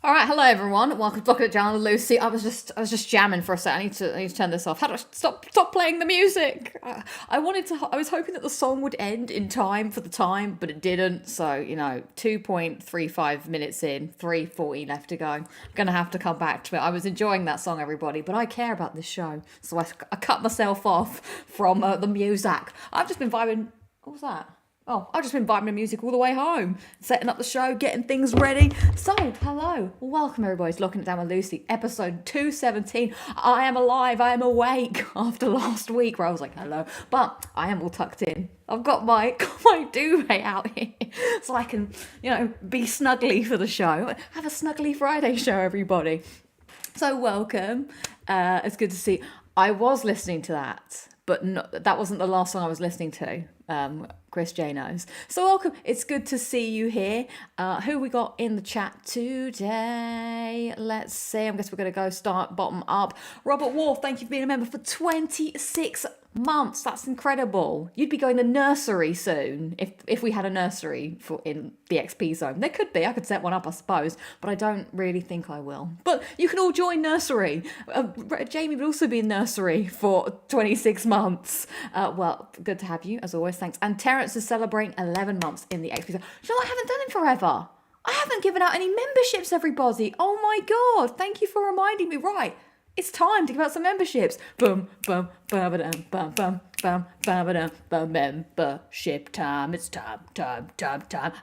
All right, hello everyone. Welcome to Lockin It Down with Lucy. I was just jamming for a sec. I need to turn this off. How do I stop playing the music? I was hoping that the song would end in time for the time, but it didn't. So 2.35 minutes in, 3:40 left to go. I'm gonna have to come back to it. I was enjoying that song, everybody, but I care about this show, so I cut myself off from the music. I've just been vibing. What was that? Oh, I've just been vibing to music all the way home, setting up the show, getting things ready. So, hello, welcome everybody to Locking It Down with Lucy, episode 217. I am alive, I am awake after last week where I was like, hello, but I am all tucked in. I've got my duvet out here so I can, be snuggly for the show. Have a snuggly Friday show, everybody. So, welcome. It's good to see. I was listening to that, but that wasn't the last song I was listening to. Chris J knows. So welcome. It's good to see you here. Who we got in the chat today? Let's see. I guess we're going to go start bottom up. Robert Wall, thank you for being a member for 26 months. That's incredible. You'd be going to nursery soon if we had a nursery in the XP zone. There could be. I could set one up, I suppose, but I don't really think I will. But you can all join nursery. Jamie would also be in nursery for 26 months. Well, good to have you as always. Thanks. And Terence is celebrating 11 months in the XP zone. You know, I haven't done it forever. I haven't given out any memberships, everybody. Oh my God. Thank you for reminding me. Right. It's time to give out some memberships. Boom, boom, bum, bum, bum, bum, bum, bum, bum, membership time. It's time.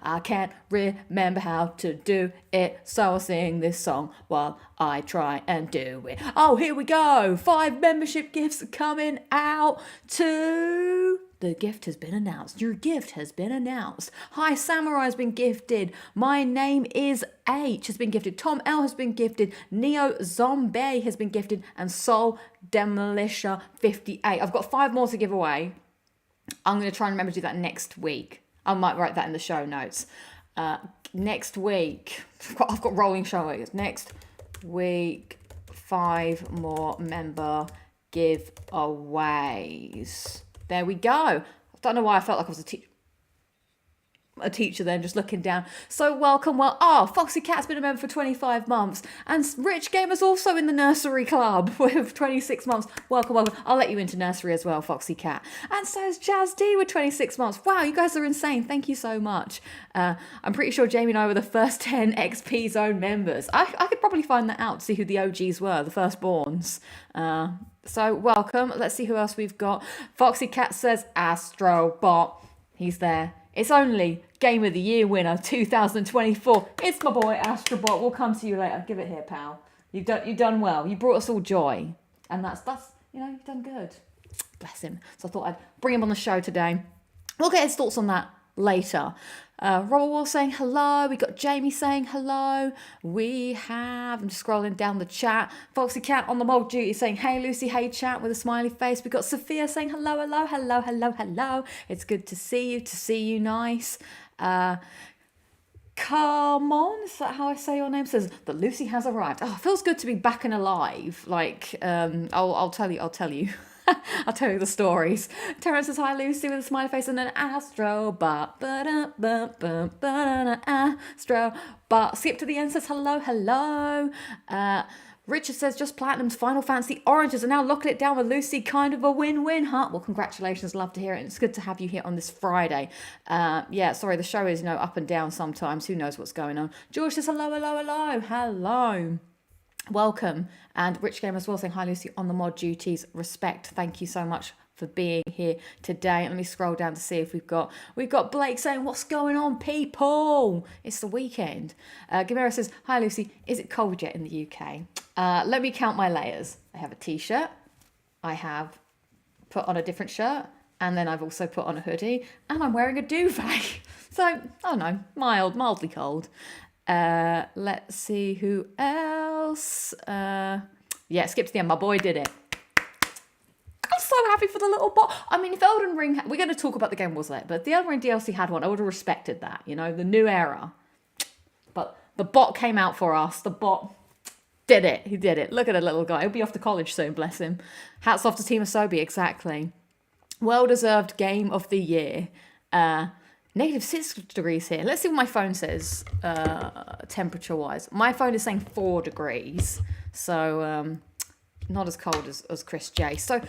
I can't remember how to do it, so I'll sing this song while I try and do it. Oh, here we go. 5 membership gifts coming out to... The gift has been announced. Your gift has been announced. Hi, Samurai has been gifted. My name is H has been gifted. Tom L has been gifted. Neo Zombie has been gifted. And Soul Demolisher 58. I've got 5 more to give away. I'm going to try and remember to do that next week. I might write that in the show notes. Next week. I've got rolling show weeks. Next week, 5 more member giveaways. There we go. I don't know why I felt like I was a teacher then, just looking down. So welcome. Foxy Cat's been a member for 25 months. And Rich Gamer's also in the nursery club with 26 months. Welcome. I'll let you into nursery as well, Foxy Cat. And so is Jazz D with 26 months. Wow, you guys are insane. Thank you so much. I'm pretty sure Jamie and I were the first 10 XP Zone members. I could probably find that out to see who the OGs were, the firstborns. So welcome. Let's see who else we've got. Foxy Cat says Astrobot. He's there. It's only Game of the Year winner 2024. It's my boy Astrobot. We'll come to you later. Give it here, pal. You've done well. You brought us all joy, and that's you've done good. Bless him. So I thought I'd bring him on the show today. We'll get his thoughts on that later. Robert Wall saying hello. We got Jamie saying hello. I'm just scrolling down the chat. Foxy Cat on the mob duty saying, hey Lucy, hey chat with a smiley face. We got Sophia saying hello. It's good to see you nice. Come on, is that how I say your name? Says that Lucy has arrived. Oh, it feels good to be back and alive. I'll tell you. I'll tell you the stories. Terence says, hi, Lucy, with a smiley face and an astrobot. Astrobot. Skip to the end says, hello. Richard says, just Platinum's Final Fantasy Oranges are now locking it down with Lucy. Kind of a win-win, huh? Well, congratulations. Love to hear it. And it's good to have you here on this Friday. The show is, up and down sometimes. Who knows what's going on? George says, hello. Welcome. And Rich Game as well saying, hi Lucy, on the mod duties. Respect. Thank you so much for being here today. Let me scroll down to see if we've got Blake saying, what's going on, people? It's the weekend. Gamera says, hi Lucy, is it cold yet in the UK? Let me count my layers. I have a t-shirt. I have put on a different shirt. And then I've also put on a hoodie. And I'm wearing a duvet. So, mildly cold. Let's see who else. Skip to the end. My boy did it. I'm so happy for the little bot. I mean, if Elden Ring... we're going to talk about the Game Wars later, but if the Elden Ring DLC had one, I would have respected that, the new era. But the bot came out for us. The bot did it. He did it. Look at the little guy. He'll be off to college soon, bless him. Hats off to Team Asobi, exactly. Well-deserved Game of the Year. -6 degrees here. Let's see what my phone says, temperature-wise. My phone is saying 4 degrees, so not as cold as Chris J. So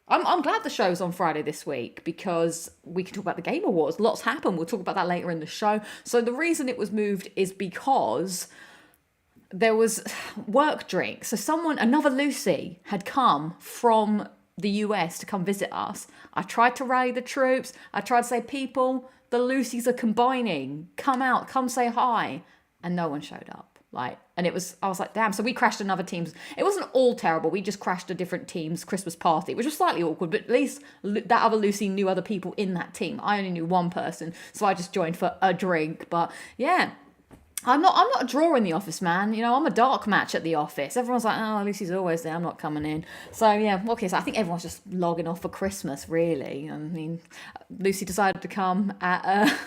I'm glad the show's on Friday this week because we can talk about the Game Awards. Lots happened. We'll talk about that later in the show. So the reason it was moved is because there was work drink. So another Lucy had come from the US to come visit us. I tried to rally the troops. I tried to say, people, the Lucys are combining. Come out, come say hi. And no one showed up. I was like, damn. So we crashed another team's. It wasn't all terrible. We just crashed a different team's Christmas party, which was slightly awkward, but at least that other Lucy knew other people in that team. I only knew one person, so I just joined for a drink. But yeah, I'm not a draw in the office, man. You know, I'm a dark match at the office. Everyone's like, oh, Lucy's always there. I'm not coming in. So yeah, okay. So I think everyone's just logging off for Christmas, really. I mean, Lucy decided to come at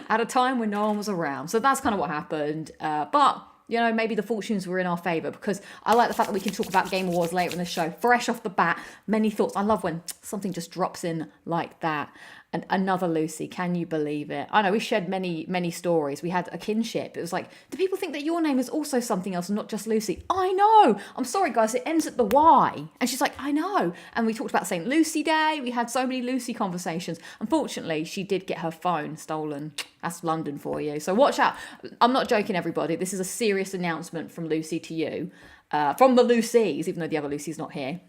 at a time when no one was around. So that's kind of what happened. But you know, maybe the fortunes were in our favour because I like the fact that we can talk about Game Awards later in the show. Fresh off the bat, many thoughts. I love when something just drops in like that. And another Lucy, can you believe it? I know we shared many stories. We had a kinship. It was like, do people think that your name is also something else and not just Lucy? I know. I'm sorry, guys. It ends at the Y. And she's like, I know. And we talked about St. Lucy Day. We had so many Lucy conversations. Unfortunately, she did get her phone stolen. That's London for you. So watch out. I'm not joking, everybody. This is a serious announcement from Lucy to you. From the Lucys, even though the other Lucy's not here.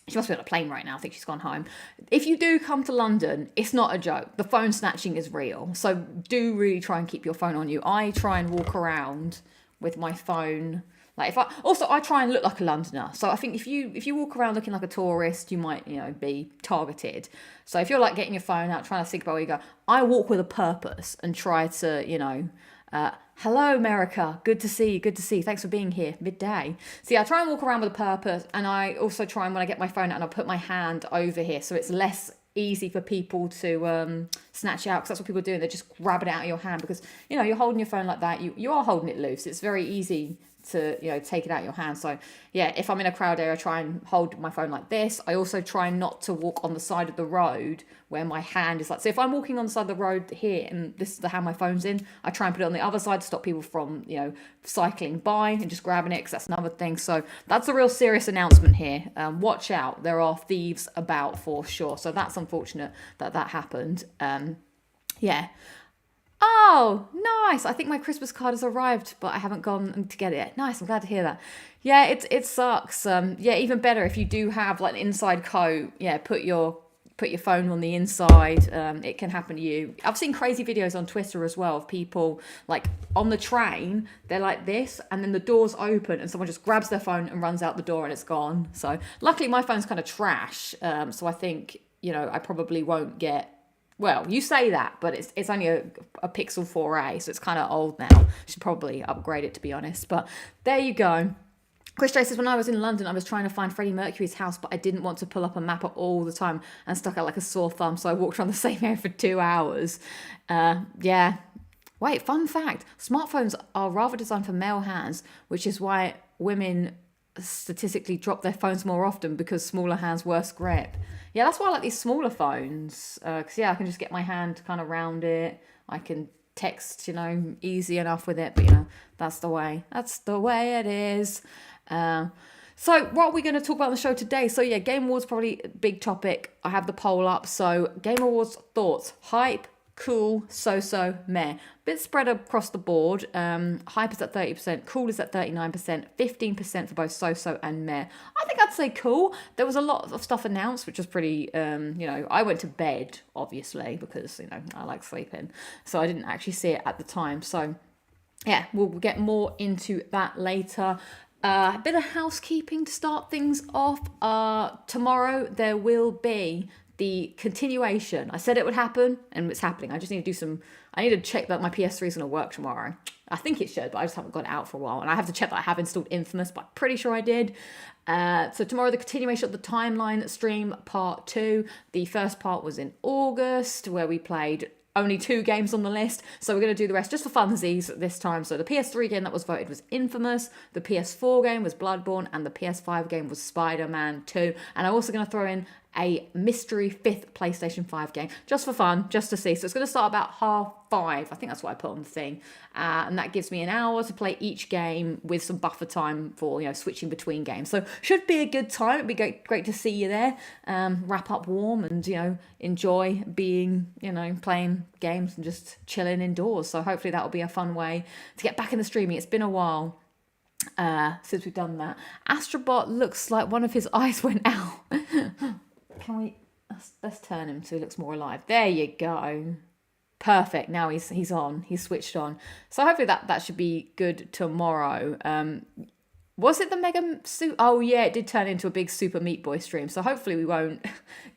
She must be on a plane right now. I think she's gone home. If you do come to London, it's not a joke. The phone snatching is real. So do really try and keep your phone on you. I try and walk around with my phone. Like I try and look like a Londoner. So I think if you walk around looking like a tourist, you might, be targeted. So if you're like getting your phone out, trying to think about where you go, I walk with a purpose and try to, hello, America. Good to see you. Good to see you. Thanks for being here. Midday. See, I try and walk around with a purpose, and I also try and when I get my phone out, and I put my hand over here, so it's less easy for people to snatch out, because that's what people are doing. They're just grabbing it out of your hand because you're holding your phone like that. You are holding it loose. It's very easy to take it out of your hand. So yeah, if I'm in a crowd area, I try and hold my phone like this. I also try not to walk on the side of the road where my hand is like, so if I'm walking on the side of the road here and this is the hand my phone's in, I try and put it on the other side to stop people from cycling by and just grabbing it, because that's another thing. So that's a real serious announcement here. Watch out, there are thieves about for sure. So that's unfortunate that happened. Yeah. Oh, nice. I think my Christmas card has arrived, but I haven't gone to get it. Nice. I'm glad to hear that. Yeah, it sucks. Yeah, even better if you do have like an inside coat. Yeah, put your phone on the inside. It can happen to you. I've seen crazy videos on Twitter as well of people like on the train. They're like this, and then the doors open, and someone just grabs their phone and runs out the door, and it's gone. So luckily, my phone's kind of trash. So I think I probably won't get. Well, you say that, but it's only a Pixel 4a, so it's kind of old now. Should probably upgrade it, to be honest. But there you go. Chris J says, when I was in London, I was trying to find Freddie Mercury's house, but I didn't want to pull up a map all the time and stuck out like a sore thumb, so I walked around the same area for 2 hours. Yeah. Wait, fun fact. Smartphones are rather designed for male hands, which is why women statistically drop their phones more often, because smaller hands, worse grip. Yeah, that's why I like these smaller phones, because I can just get my hand kind of around it. I can text, easy enough with it, but that's the way it is. So what are we going to talk about on the show today? So yeah, Game Awards probably a big topic. I have the poll up. So Game Awards thoughts: hype, cool, so-so, meh. Bit spread across the board. Hype is at 30%, cool is at 39%, 15% for both so-so and meh. I think I'd say cool. There was a lot of stuff announced, which was pretty, I went to bed, obviously, because, I like sleeping. So I didn't actually see it at the time. So yeah, we'll get more into that later. A bit of housekeeping to start things off. Tomorrow there will be the continuation. I said it would happen, and it's happening. I just need to I need to check that my PS3 is going to work tomorrow. I think it should, but I just haven't got it out for a while. And I have to check that I have installed Infamous, but I'm pretty sure I did. So tomorrow, the continuation of the Timeline stream part 2. The first part was in August, where we played only 2 games on the list, so we're going to do the rest just for funsies this time. So the PS3 game that was voted was Infamous, the PS4 game was Bloodborne, and the PS5 game was Spider-Man 2. And I'm also going to throw in a mystery 5th PlayStation 5 game, just for fun, just to see. So it's going to start about 5:30. I think that's what I put on the thing. And that gives me an hour to play each game with some buffer time for, switching between games. So should be a good time. It'd be great to see you there. Wrap up warm and, enjoy being, playing games and just chilling indoors. So hopefully that'll be a fun way to get back in the streaming. It's been a while since we've done that. Astrobot looks like one of his eyes went out. Can we let's turn him so he looks more alive. There you go. Perfect. Now he's on. He's switched on. So hopefully that should be good tomorrow. Was it the Mega Suit? Oh yeah, it did turn into a big Super Meat Boy stream. So hopefully we won't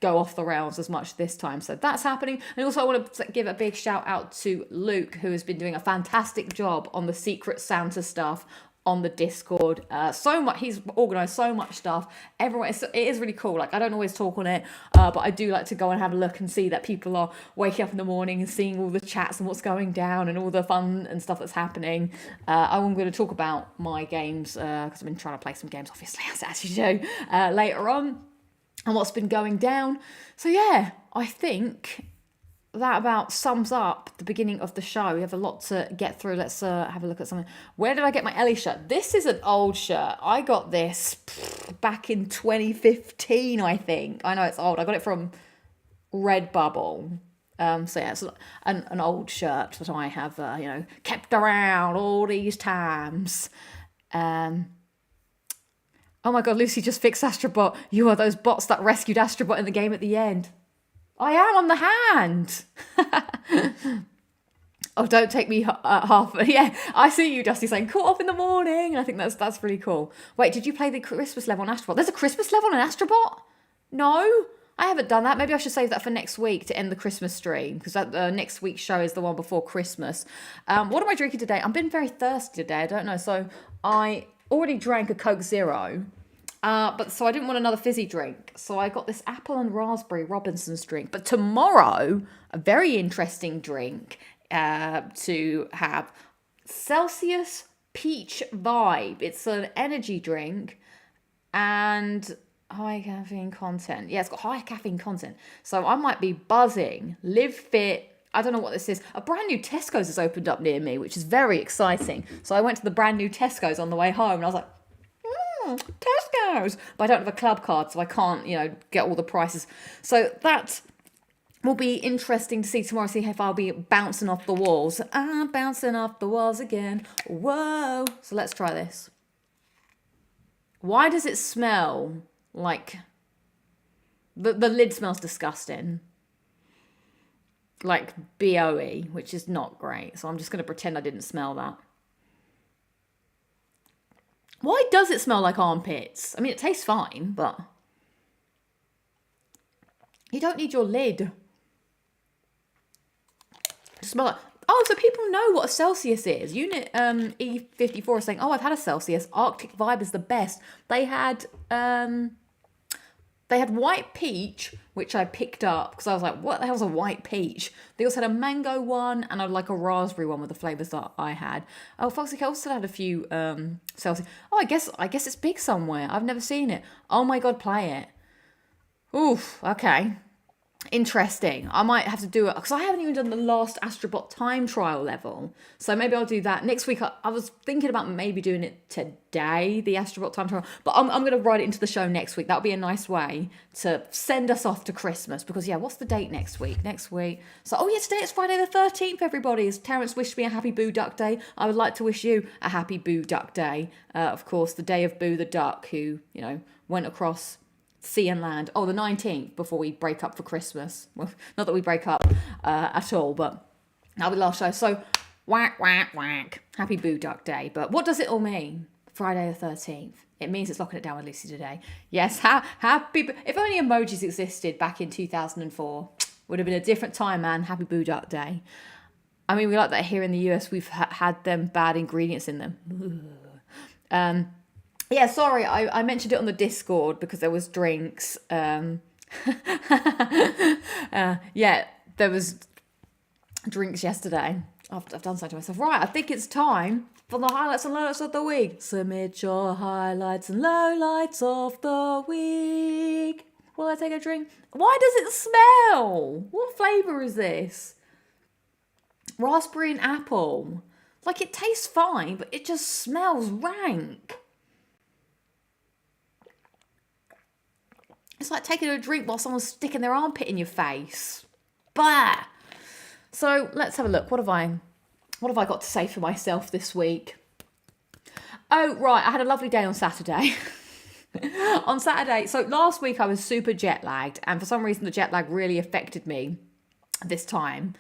go off the rails as much this time. So that's happening. And also I want to give a big shout out to Luke, who has been doing a fantastic job on the Secret Santa stuff on the Discord. So much, he's organised so much stuff. Everyone, it is really cool. Like, I don't always talk on it, but I do like to go and have a look and see that people are waking up in the morning and seeing all the chats and what's going down and all the fun and stuff that's happening. I'm going to talk about my games, because I've been trying to play some games, obviously, as you do, later on, and what's been going down. So yeah, I think that about sums up the beginning of the show. We have a lot to get through. Let's have a look at something. Where did I get my Ellie shirt? This is an old shirt. I got this back in 2015, I think. I know it's old. I got it from Redbubble. So yeah, it's an old shirt that I have, kept around all these times. Oh my God, Lucy just fixed Astrobot. You are those bots that rescued Astrobot in the game at the end. I am on the hand. Oh, don't take me half. Yeah, I see you, Dusty, saying caught up in the morning. I think that's really cool. Wait, did you play the Christmas level on Astrobot? There's a Christmas level on Astrobot? No, I haven't done that. Maybe I should save that for next week to end the Christmas stream, because next week's show is the one before Christmas. What am I drinking today? I've been very thirsty today. I don't know. So I already drank a Coke Zero. But so I didn't want another fizzy drink. So I got this apple and raspberry Robinson's drink. But tomorrow, a very interesting drink to have. Celsius Peach Vibe. It's an energy drink and high caffeine content. Yeah, it's got high caffeine content. So I might be buzzing. Live Fit. I don't know what this is. A brand new Tesco's has opened up near me, which is very exciting. So I went to the brand new Tesco's on the way home and I was like, Tesco's, but I don't have a club card, so I can't, get all the prices. So that will be interesting to see tomorrow, see if I'll be bouncing off the walls. I'm bouncing off the walls again. Whoa. So let's try this. Why does it smell like... The lid smells disgusting. Like BOE, which is not great. So I'm just going to pretend I didn't smell that. Why does it smell like armpits? I mean, it tastes fine, but you don't need your lid to smell it. Oh, so people know what a Celsius is. Unit E54 is saying, oh, I've had a Celsius. Arctic Vibe is the best. They had white peach, which I picked up because I was like, what the hell's a white peach? They also had a mango one and a raspberry one with the flavours that I had. Oh, Foxy also had a few Celsius. Oh, I guess it's big somewhere. I've never seen it. Oh my God, play it. Oof, okay. Interesting. I might have to do it because I haven't even done the last Astrobot time trial level. So maybe I'll do that next week. I was thinking about maybe doing it today, the Astrobot time trial, but I'm going to write it into the show next week. That'll be a nice way to send us off to Christmas because, yeah, what's the date next week? Next week. So, oh yeah, today it's Friday the 13th, everybody. As Terence wished me a happy Boo Duck Day, I would like to wish you a happy Boo Duck Day. Of course, the day of Boo the Duck, who, went across sea and land. Oh, the 19th before we break up for Christmas. Well, not that we break up at all, but that'll be the last show. So, whack, whack, whack. Happy Boo Duck Day. But what does it all mean? Friday the 13th. It means it's locking it down with Lucy today. Yes, happy. If only emojis existed back in 2004, would have been a different time, man. Happy Boo Duck Day. I mean, we like that here in the US. We've had them bad ingredients in them. Yeah, sorry, I mentioned it on the Discord because there was drinks. Yeah, there was drinks yesterday. I've done something to myself. Right, I think it's time for the highlights and lowlights of the week. Submit your highlights and lowlights of the week. Will I take a drink? Why does it smell? What flavour is this? Raspberry and apple. Like, it tastes fine, but it just smells rank. It's like taking a drink while someone's sticking their armpit in your face. Bah! So let's have a look. What have I got to say for myself this week? Oh, right. I had a lovely day on Saturday. On Saturday. So last week I was super jet lagged, and for some reason the jet lag really affected me this time.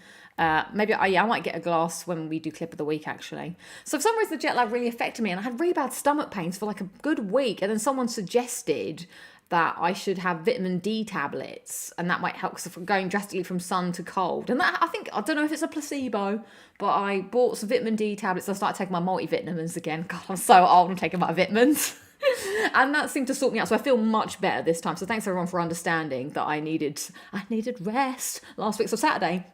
Maybe I might get a glass when we do clip of the week, actually. So for some reason the jet lag really affected me, and I had really bad stomach pains for like a good week, and then someone suggested that I should have vitamin D tablets, and that might help because I'm going drastically from sun to cold. And that, I don't know if it's a placebo, but I bought some vitamin D tablets. I started taking my multivitamins again. God, I'm so old. I'm taking my vitamins. And that seemed to sort me out. So I feel much better this time. So thanks everyone for understanding that I needed rest last week. So Saturday,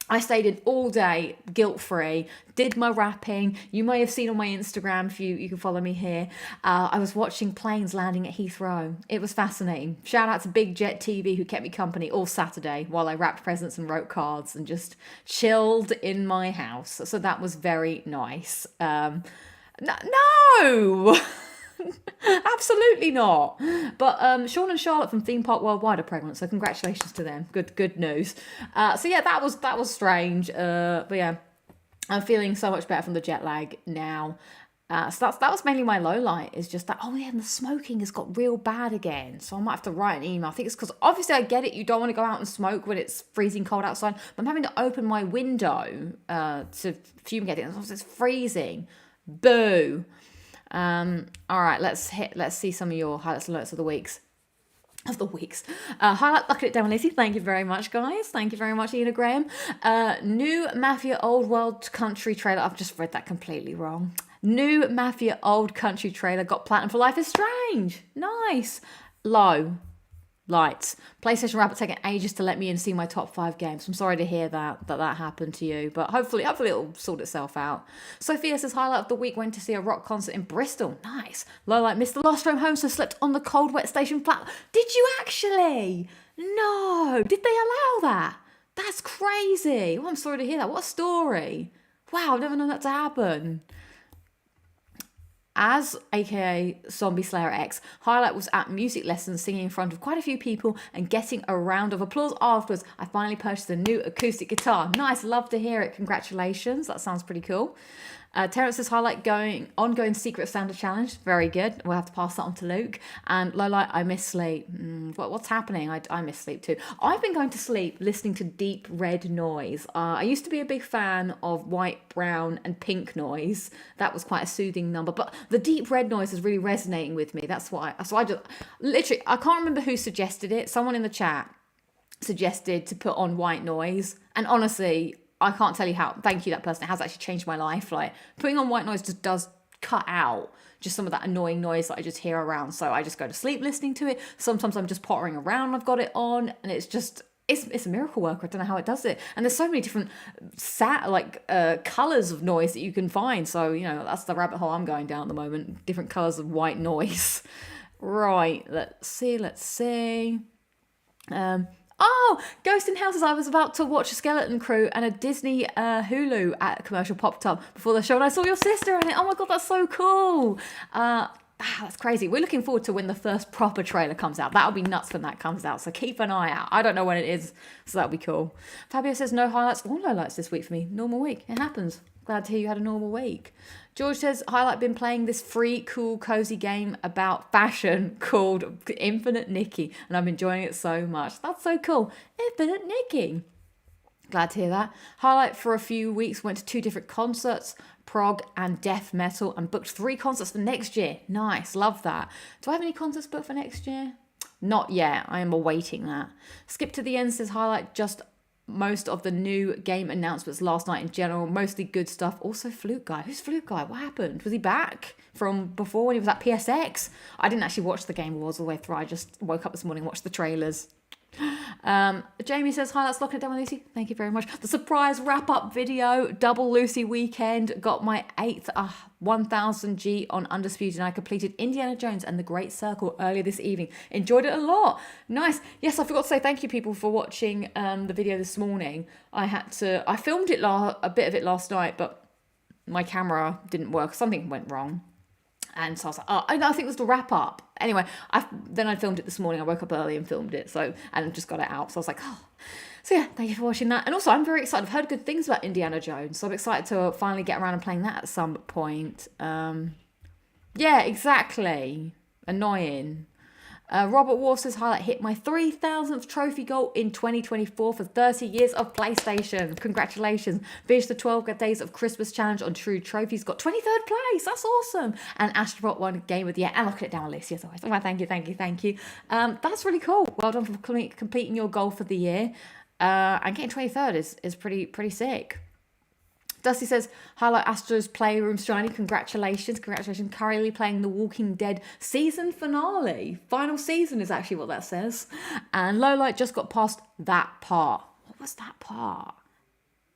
I stayed in all day, guilt-free, did my rapping. You may have seen on my Instagram, if you can follow me here. I was watching planes landing at Heathrow. It was fascinating. Shout out to Big Jet TV, who kept me company all Saturday while I wrapped presents and wrote cards and just chilled in my house. So that was very nice. No! Absolutely not. But Sean and Charlotte from Theme Park Worldwide are pregnant, so congratulations to them. Good news. So yeah, that was strange. But yeah, I'm feeling so much better from the jet lag now. So that was mainly my low light, is just that, oh yeah, and the smoking has got real bad again. So I might have to write an email. I think it's because obviously I get it, you don't want to go out and smoke when it's freezing cold outside, but I'm having to open my window to fumigate it. It's freezing. Boo. All right, let's see some of your highlights and alerts of the weeks. Highlight Bucket It Down, Lacey. Thank you very much, guys. Thank you very much, Ina Graham. New Mafia Old World Country trailer. I've just read that completely wrong. New Mafia Old Country trailer got platinum for Life is Strange. Nice. Low lights. PlayStation Rabbit taking ages to let me in and see my top 5 games. I'm sorry to hear that happened to you, but hopefully it'll sort itself out. Sophia says highlight of the week, went to see a rock concert in Bristol. Nice. Low light, missed the last train home, so slept on the cold wet station flat. Did you actually? No. Did they allow that? That's crazy. Oh, I'm sorry to hear that. What a story. Wow, I've never known that to happen. As aka Zombie Slayer X, highlight was at music lessons, singing in front of quite a few people and getting a round of applause afterwards. I finally purchased a new acoustic guitar. Nice, love to hear it. Congratulations, that sounds pretty cool. Terrence says highlight ongoing Secret Santa challenge. Very good. We'll have to pass that on to Luke. And low light, I miss sleep. What's happening? I miss sleep too. I've been going to sleep listening to deep red noise. I used to be a big fan of white, brown, and pink noise. That was quite a soothing number. But the deep red noise is really resonating with me. That's why. So I just literally, I can't remember who suggested it. Someone in the chat suggested to put on white noise, and honestly, I can't tell you how, thank you, that person. It has actually changed my life. Like, putting on white noise just does cut out just some of that annoying noise that I just hear around. So I just go to sleep listening to it. Sometimes I'm just pottering around, I've got it on, and it's just, it's a miracle worker. I don't know how it does it. And there's so many different colours of noise that you can find. So, you know, that's the rabbit hole I'm going down at the moment. Different colours of white noise. Right, let's see. Ghost in Houses. I was about to watch a Skeleton Crew and a Disney Hulu commercial popped up before the show, and I saw your sister in it. Oh my god, that's so cool. That's crazy. We're looking forward to when the first proper trailer comes out. That'll be nuts when that comes out, so keep an eye out. I don't know when it is, so that'll be cool. Fabio says no highlights or lowlights this week for me. Normal week. It happens. Glad to hear you had a normal week. George says, highlight, been playing this free, cool, cozy game about fashion called Infinite Nikki, and I'm enjoying it so much. That's so cool. Infinite Nikki. Glad to hear that. Highlight, for a few weeks, went to 2 different concerts, prog and death metal, and booked 3 concerts for next year. Nice, love that. Do I have any concerts booked for next year? Not yet. I am awaiting that. Skip to the end says, highlight, just most of the new game announcements last night in general, mostly good stuff. Also Flute Guy. Who's Flute Guy? What happened? Was he back from before when he was at PSX? I didn't actually watch the Game Awards all the way through. I just woke up this morning and watched the trailers. Jamie says, hi, that's Lockin' It Down with Lucy. Thank you very much. The surprise wrap-up video, double Lucy weekend, got my 8th 1000G on Undisputed, and I completed Indiana Jones and the Great Circle earlier this evening. Enjoyed it a lot. Nice. Yes, I forgot to say thank you, people, for watching the video this morning. I filmed it a bit of it last night, but my camera didn't work. Something went wrong. And so I was like, oh, I think it was the wrap up. Anyway, then I filmed it this morning. I woke up early and filmed it, and just got it out. So I was like, oh. So yeah, thank you for watching that. And also, I'm very excited. I've heard good things about Indiana Jones, so I'm excited to finally get around and playing that at some point. Yeah, exactly. Annoying. Robert War says, highlight, hit my 3,000th trophy goal in 2024 for 30 years of PlayStation. Congratulations. Finished the 12 Days of Christmas challenge on True Trophies. Got 23rd place. That's awesome. And Astrobot won Game of the Year. And Locking It Down list. Yes, always. Oh, thank you. That's really cool. Well done for completing your goal for the year. And getting 23rd is pretty sick. Dusty says, highlight Astro's Playroom Shiny. Congratulations. Currently playing The Walking Dead season finale. Final season is actually what that says. And Lowlight just got past that part. What was that part?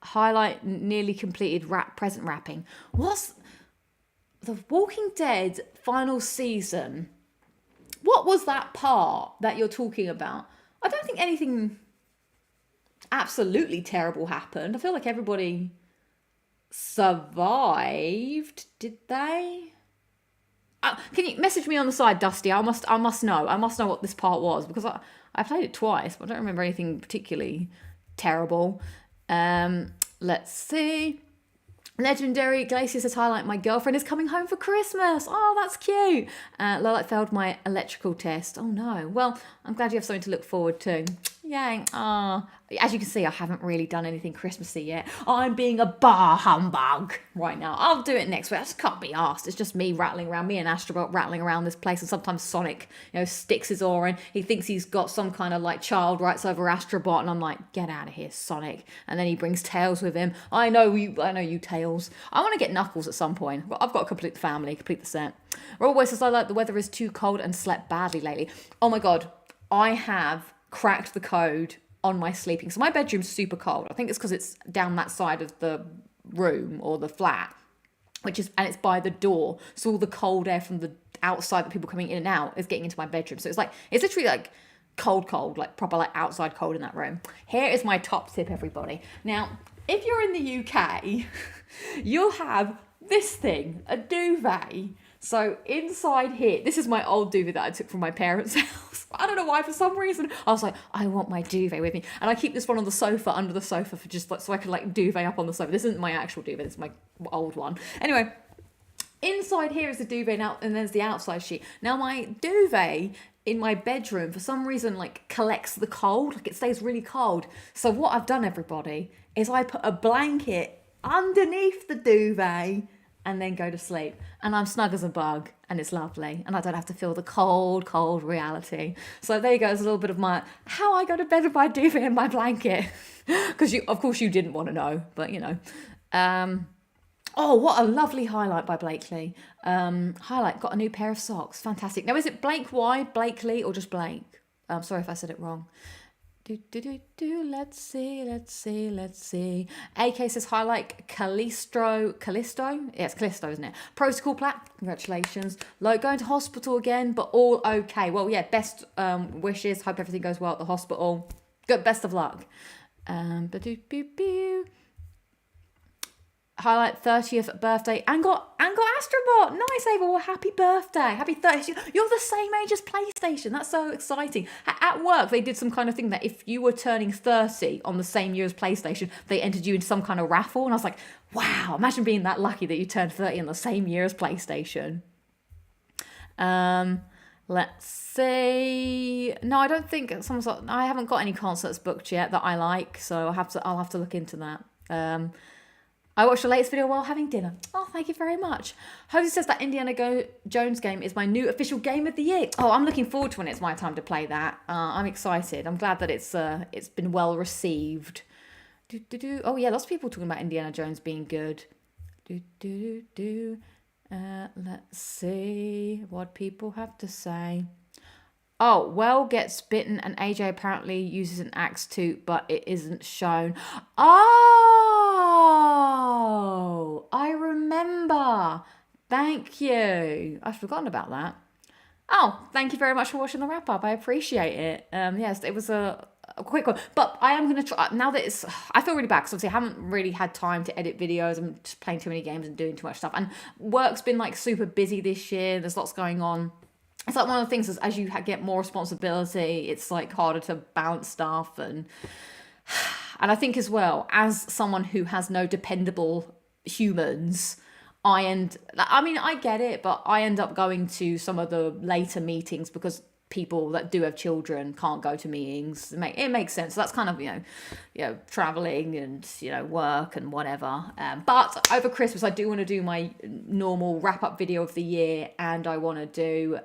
Highlight nearly completed present wrapping. What's The Walking Dead final season? What was that part that you're talking about? I don't think anything absolutely terrible happened. I feel like everybody survived, did they? Can you message me on the side, Dusty? I must know what this part was, because I played it twice, but I don't remember anything particularly terrible. Let's see. Legendary Glacier says, highlight, my girlfriend is coming home for Christmas. Oh, that's cute. Lowlight failed my electrical test. Oh no. Well, I'm glad you have something to look forward to. Yay. As you can see, I haven't really done anything Christmassy yet. I'm being a bar humbug right now. I'll do it next week. I just can't be asked. It's just me and Astrobot rattling around this place, and sometimes Sonic, sticks his oar in. He thinks he's got some kind of like child rights over Astrobot, and I'm like, get out of here, Sonic. And then he brings Tails with him. I know you, Tails. I want to get Knuckles at some point. I've got to complete the family, complete the set. Robert says, I like the weather is too cold and slept badly lately. Oh my God, I have cracked the code on my sleeping. So my bedroom's super cold. I think it's because it's down that side of the room or the flat, and it's by the door. So all the cold air from the outside that people coming in and out is getting into my bedroom. So it's literally like cold, like proper like outside cold in that room. Here is my top tip, everybody. Now, if you're in the UK, you'll have this thing, a duvet. So inside here, this is my old duvet that I took from my parents' house. I don't know why, for some reason, I was like, I want my duvet with me. And I keep this one on the sofa, under the sofa, for just like, so I can like duvet up on the sofa. This isn't my actual duvet, it's my old one. Anyway, inside here is the duvet now, and there's the outside sheet. Now my duvet in my bedroom, for some reason, like collects the cold, like it stays really cold. So what I've done, everybody, is I put a blanket underneath the duvet and then go to sleep. And I'm snug as a bug, and it's lovely. And I don't have to feel the cold reality. So there you go. There's a little bit of how I go to bed with my duvet and my blanket. Because of course you didn't want to know, but oh, what a lovely highlight by Blakely. Highlight, got a new pair of socks. Fantastic. Now, is it Blake Y, Blakely, or just Blake? I'm sorry if I said it wrong. Let's see. AK says, highlight Callisto. Yeah, it's Callisto, isn't it? Protocol Plat, congratulations. Going to hospital again, but all okay. Well, yeah, best wishes. Hope everything goes well at the hospital. Good, best of luck. Highlight 30th birthday and got Astrobot. Nice, Ava. Well, happy birthday. Happy 30th. You're the same age as PlayStation. That's so exciting. At work, they did some kind of thing that if you were turning 30 on the same year as PlayStation, they entered you into some kind of raffle. And I was like, wow, imagine being that lucky that you turned 30 on the same year as PlayStation. Let's see. No, I don't think I haven't got any concerts booked yet that I like, so I'll have to look into that. I watched the latest video while having dinner. Oh, thank you very much. Jose says that Indiana Jones game is my new official game of the year. Oh, I'm looking forward to when it's my time to play that. I'm excited. I'm glad that it's been well received. Oh yeah, lots of people talking about Indiana Jones being good. Let's see what people have to say. Oh, Well gets bitten and AJ apparently uses an axe too, but it isn't shown. Oh, I remember. Thank you. I've forgotten about that. Oh, thank you very much for watching the wrap up. I appreciate it. Yes, it was a quick one, but I am going to try now that it's. I feel really bad because obviously I haven't really had time to edit videos. I'm just playing too many games and doing too much stuff, and work's been like super busy this year. There's lots going on. It's like one of the things is as you get more responsibility, it's like harder to balance stuff and I think as well as someone who has no dependable humans. I get it, but I end up going to some of the later meetings because people that do have children can't go to meetings. It makes sense. So that's kind of, traveling and, work and whatever. But over Christmas, I do want to do my normal wrap up video of the year, and I want to do,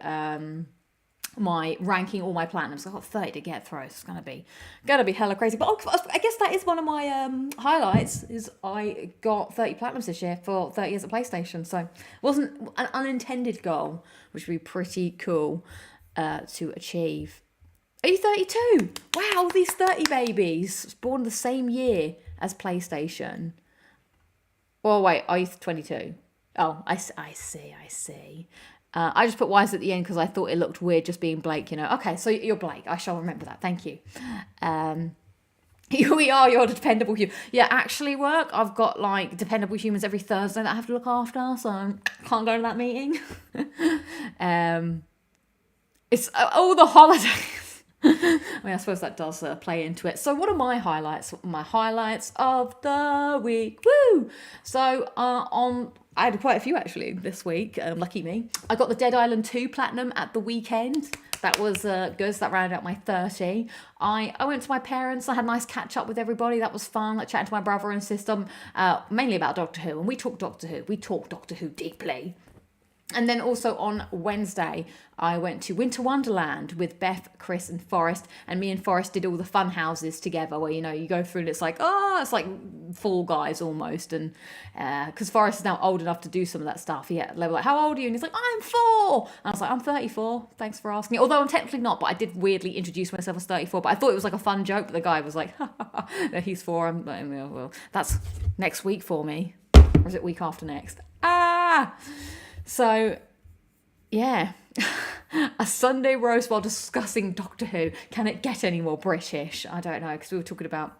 my ranking all my platinums. I've got 30 to get through. It's gonna be hella crazy. But I guess that is one of my highlights. Is I got 30 platinums this year for 30 years at PlayStation. So it wasn't an unintended goal, which would be pretty cool to achieve. Are you 32? Wow, these 30 babies born the same year as PlayStation. Well, wait, are you 22? Oh, I see. I just put Wise at the end because I thought it looked weird just being Blake, Okay, so you're Blake. I shall remember that. Thank you. We are your dependable human. Yeah, actually work. I've got like dependable humans every Thursday that I have to look after, so I can't go to that meeting. It's all the holidays. I suppose that does play into it. So what are my highlights? My highlights of the week. Woo! So I had quite a few actually this week. Lucky me. I got the Dead Island 2 platinum at the weekend. That was good. So that rounded out my 30. I went to my parents. I had a nice catch up with everybody. That was fun. Like chatting to my brother and sister, mainly about Doctor Who. And we talked Doctor Who. We talked Doctor Who deeply. And then also on Wednesday, I went to Winter Wonderland with Beth, Chris and Forrest. And me and Forrest did all the fun houses together where, you go through and it's like Fall Guys almost. And because Forrest is now old enough to do some of that stuff. They were like, how old are you? And he's like, I'm 4. And I was like, I'm 34. Thanks for asking. Although I'm technically not, but I did weirdly introduce myself as 34. But I thought it was like a fun joke. But the guy was like, he's 4. I'm like, well, that's next week for me. Or is it week after next? So, yeah, a Sunday roast while discussing Doctor Who. Can it get any more British? I don't know, because we were talking about...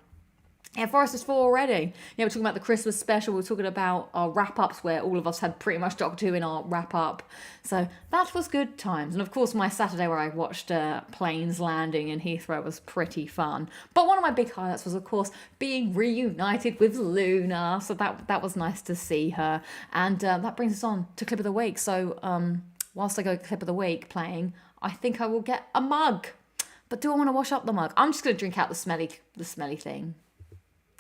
Yeah, Forrest is 4 already. Yeah, we're talking about the Christmas special. We're talking about our wrap-ups where all of us had pretty much Doctor Who in our wrap-up. So that was good times. And of course, my Saturday where I watched planes landing in Heathrow was pretty fun. But one of my big highlights was, of course, being reunited with Luna. So that was nice to see her. And that brings us on to Clip of the Week. So whilst I go Clip of the Week playing, I think I will get a mug. But do I want to wash up the mug? I'm just going to drink out the smelly thing.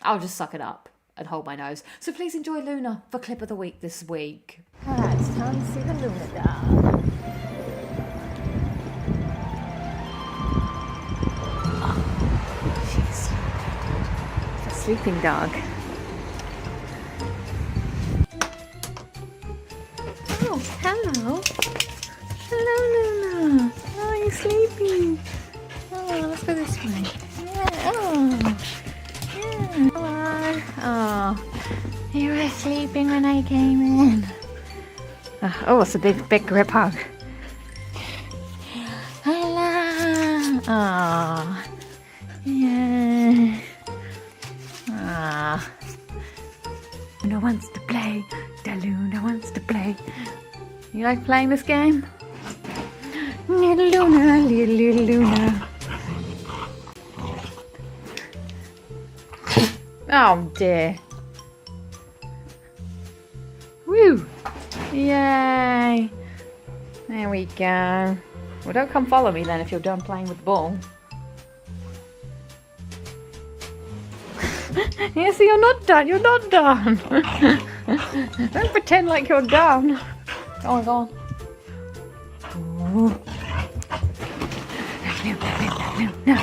I'll just suck it up and hold my nose. So please enjoy Luna for Clip of the Week this week. Alright, it's time to see the Luna doll. Oh, she's a sleeping dog. Oh, hello. Hello, Luna. Oh, are you sleeping? Oh, let's go this way. Yeah. Oh. Oh, you were sleeping when I came in. Oh, it's a big grip hug. Hello. Oh, yeah. Ah. Luna wants to play. The Luna wants to play. You like playing this game? Little Luna, little Luna. Oh dear. Woo! Yay! There we go. Well, don't come follow me then if you're done playing with the ball. Yeah, so you're not done. You're not done. Don't pretend like you're done. Go on. Ooh. No.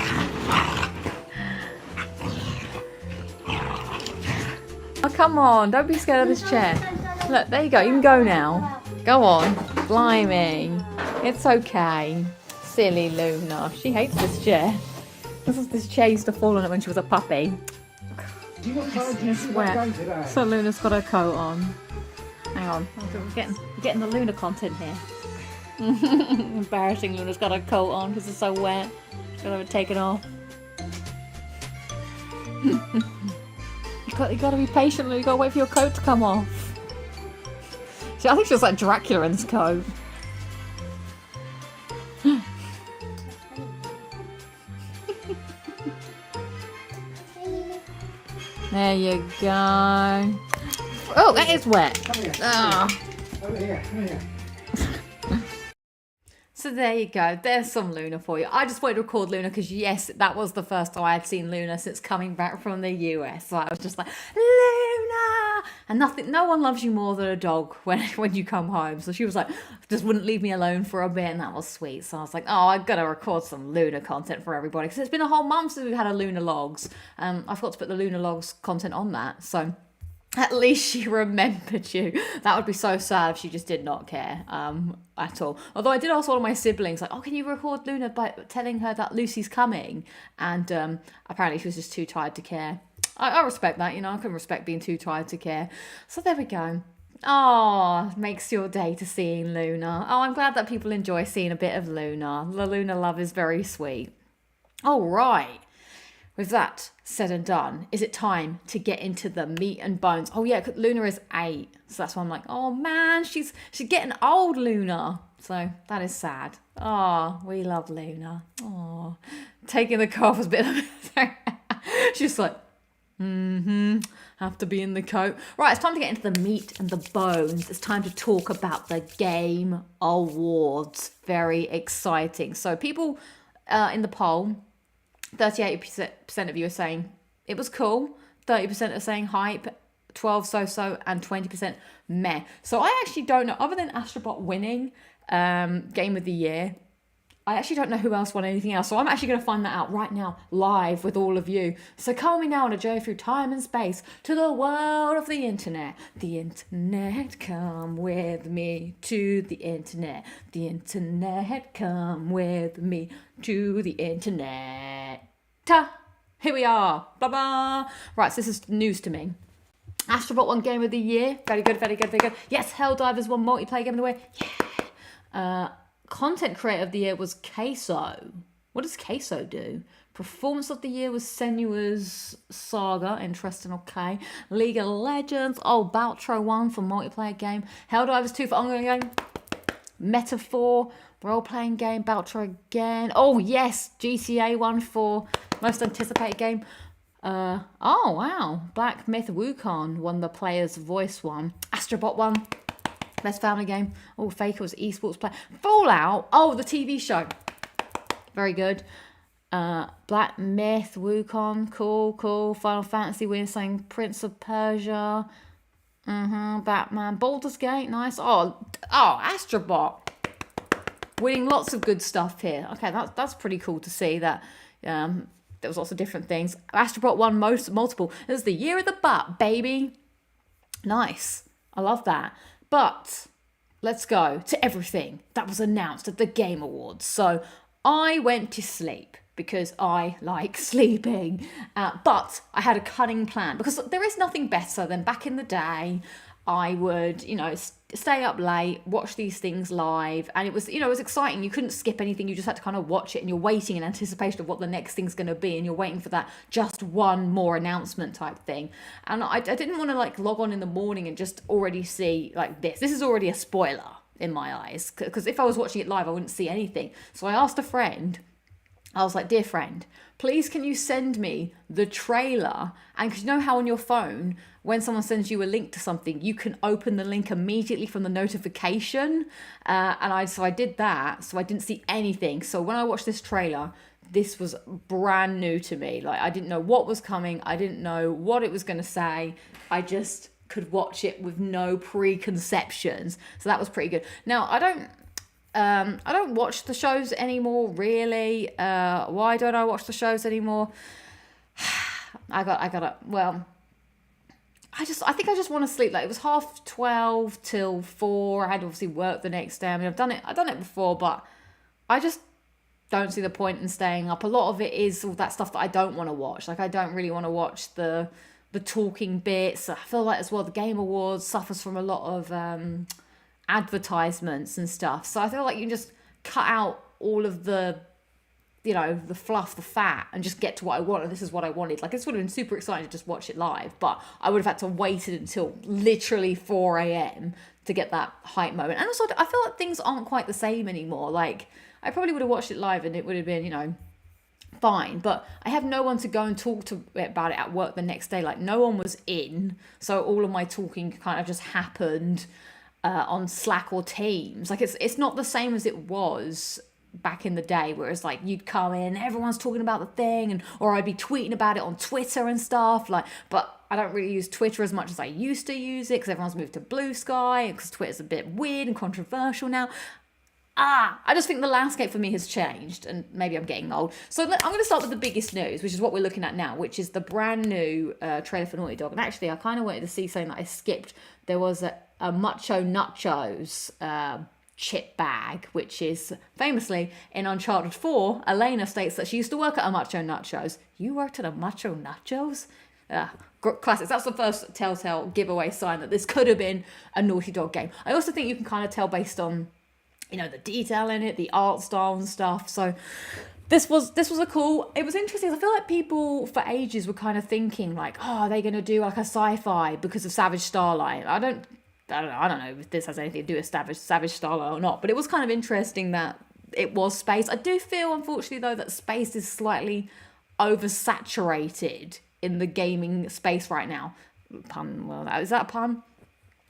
Oh, come on. Don't be scared of this chair. Look, there you go. You can go now. Go on. Blimey. It's okay. Silly Luna. She hates this chair. This chair used to fall on it when she was a puppy. It's wet. So Luna's got her coat on. Hang on. We're getting the Luna content here. Embarrassing. Luna's got her coat on because it's so wet. She's got to have it taken off. You got to be patient, Luna. You got to wait for your coat to come off. See, I think she was like Dracula in this coat. There you go. Oh, that is wet. Come here. Oh. Over here. Come here. So there you go. There's some Luna for you. I just wanted to record Luna because, yes, that was the first time I had seen Luna since coming back from the US. So I was just like, Luna! And no one loves you more than a dog when you come home. So she was like, just wouldn't leave me alone for a bit, and that was sweet. So I was like, oh, I've got to record some Luna content for everybody because it's been a whole month since we've had a Luna Logs. I forgot to put the Luna Logs content on that. So at least she remembered you. That would be so sad if she just did not care at all. Although I did ask one of my siblings, like, oh, can you record Luna by telling her that Lucy's coming? And apparently she was just too tired to care. I respect that, I can respect being too tired to care. So there we go. Oh, makes your day to seeing Luna. Oh, I'm glad that people enjoy seeing a bit of Luna. The Luna love is very sweet. All right. With that said and done, is it time to get into the meat and bones? Oh yeah, Luna is 8, so that's why I'm like, oh man, she's getting old, Luna. So that is sad. Oh, we love Luna. Oh, taking the coat was a bit. She's like, have to be in the coat. Right, it's time to get into the meat and the bones. It's time to talk about the Game Awards. Very exciting. So people in the poll, 38% of you are saying it was cool, 30% are saying hype, 12 so-so, and 20% meh. So I actually don't know, other than Astrobot winning Game of the Year, I actually don't know who else won anything else. So I'm actually going to find that out right now, live with all of you. So come with me now on a journey through time and space to the world of the internet. The internet, come with me to the internet. The internet, come with me to the internet. Here we are. Blah, blah. Right, so this is news to me. Astrobot won Game of the Year. Very good, very good, very good. Yes, Helldivers won Multiplayer Game of the Year. Yeah. Content Creator of the Year was Queso. What does Queso do? Performance of the Year was Senua's Saga. Interesting, okay. League of Legends. Oh, Baltro won for Multiplayer Game. Helldivers 2 for Ongoing Game. Metaphor. Role-playing game. Baltro again. Oh, yes. GTA 1 for Most Anticipated Game. Oh, wow. Black Myth Wukong won the Player's Voice one. Astrobot won Best Family Game. Oh, Faker was Esports Player. Fallout. Oh, the TV show. Very good. Black Myth Wukong. Cool. Final Fantasy win saying Prince of Persia. Batman. Baldur's Gate. Nice. Oh, Astrobot. Winning lots of good stuff here. Okay, that's pretty cool to see that there was lots of different things. Astrobot won multiple. It was the year of the butt, baby. Nice. I love that. But let's go to everything that was announced at the Game Awards. So I went to sleep because I like sleeping. But I had a cunning plan because there is nothing better than back in the day. I would, stay up late, watch these things live, and it was, it was exciting. You couldn't skip anything. You just had to kind of watch it, and you're waiting in anticipation of what the next thing's going to be, and you're waiting for that just one more announcement type thing. And I didn't want to log on in the morning and just already see this. This is already a spoiler in my eyes, because if I was watching it live, I wouldn't see anything. So I asked a friend. I was like, dear friend, please can you send me the trailer? And because you know how on your phone, when someone sends you a link to something, you can open the link immediately from the notification. So I did that. So I didn't see anything. So when I watched this trailer, this was brand new to me. I didn't know what was coming. I didn't know what it was going to say. I just could watch it with no preconceptions. So that was pretty good. Now, I don't watch the shows anymore, really. Why don't I watch the shows anymore? I think I just want to sleep. It was 12:30 till 4. I had to obviously work the next day. I mean, I've done it before, but I just don't see the point in staying up. A lot of it is all that stuff that I don't want to watch. Like, I don't really want to watch the talking bits. I feel like as well the Game Awards suffers from a lot of advertisements and stuff. So I feel like you can just cut out all of the, you know, the fluff, the fat, and just get to what I want. And this is what I wanted. Like, this would have been super exciting to just watch it live, but I would have had to wait until literally 4 a.m. to get that hype moment. And also, I feel like things aren't quite the same anymore. Like, I probably would have watched it live and it would have been, you know, fine. But I have no one to go and talk to about it at work the next day. Like, no one was in. So all of my talking kind of just happened on Slack or Teams. Like, it's not the same as it was back in the day, where it's like you'd come in, everyone's talking about the thing, and or I'd be tweeting about it on Twitter and stuff. Like, but I don't really use Twitter as much as I used to use it because everyone's moved to Blue Sky, because Twitter's a bit weird and controversial now. I just think the landscape for me has changed, and maybe I'm getting old. So I'm going to start with the biggest news, which is what we're looking at now, which is the brand new trailer for Naughty Dog. And actually, I kind of wanted to see something that I skipped. There was a Macho Nachos chip bag, which is famously in Uncharted 4, Elena states that she used to work at a Macho Nachos. You worked at a Macho Nachos? Classics. That's the first telltale giveaway sign that this could have been a Naughty Dog game. I also think you can kind of tell based on, you know, the detail in it, the art style and stuff. So this was a cool, it was interesting. I feel like people for ages were kind of thinking like, oh, are they going to do like a sci-fi because of Savage Starlight? I don't know if this has anything to do with Savage Starlight or not, but it was kind of interesting that it was space. I do feel, unfortunately, though, that space is slightly oversaturated in the gaming space right now. Pun, well, is that a pun?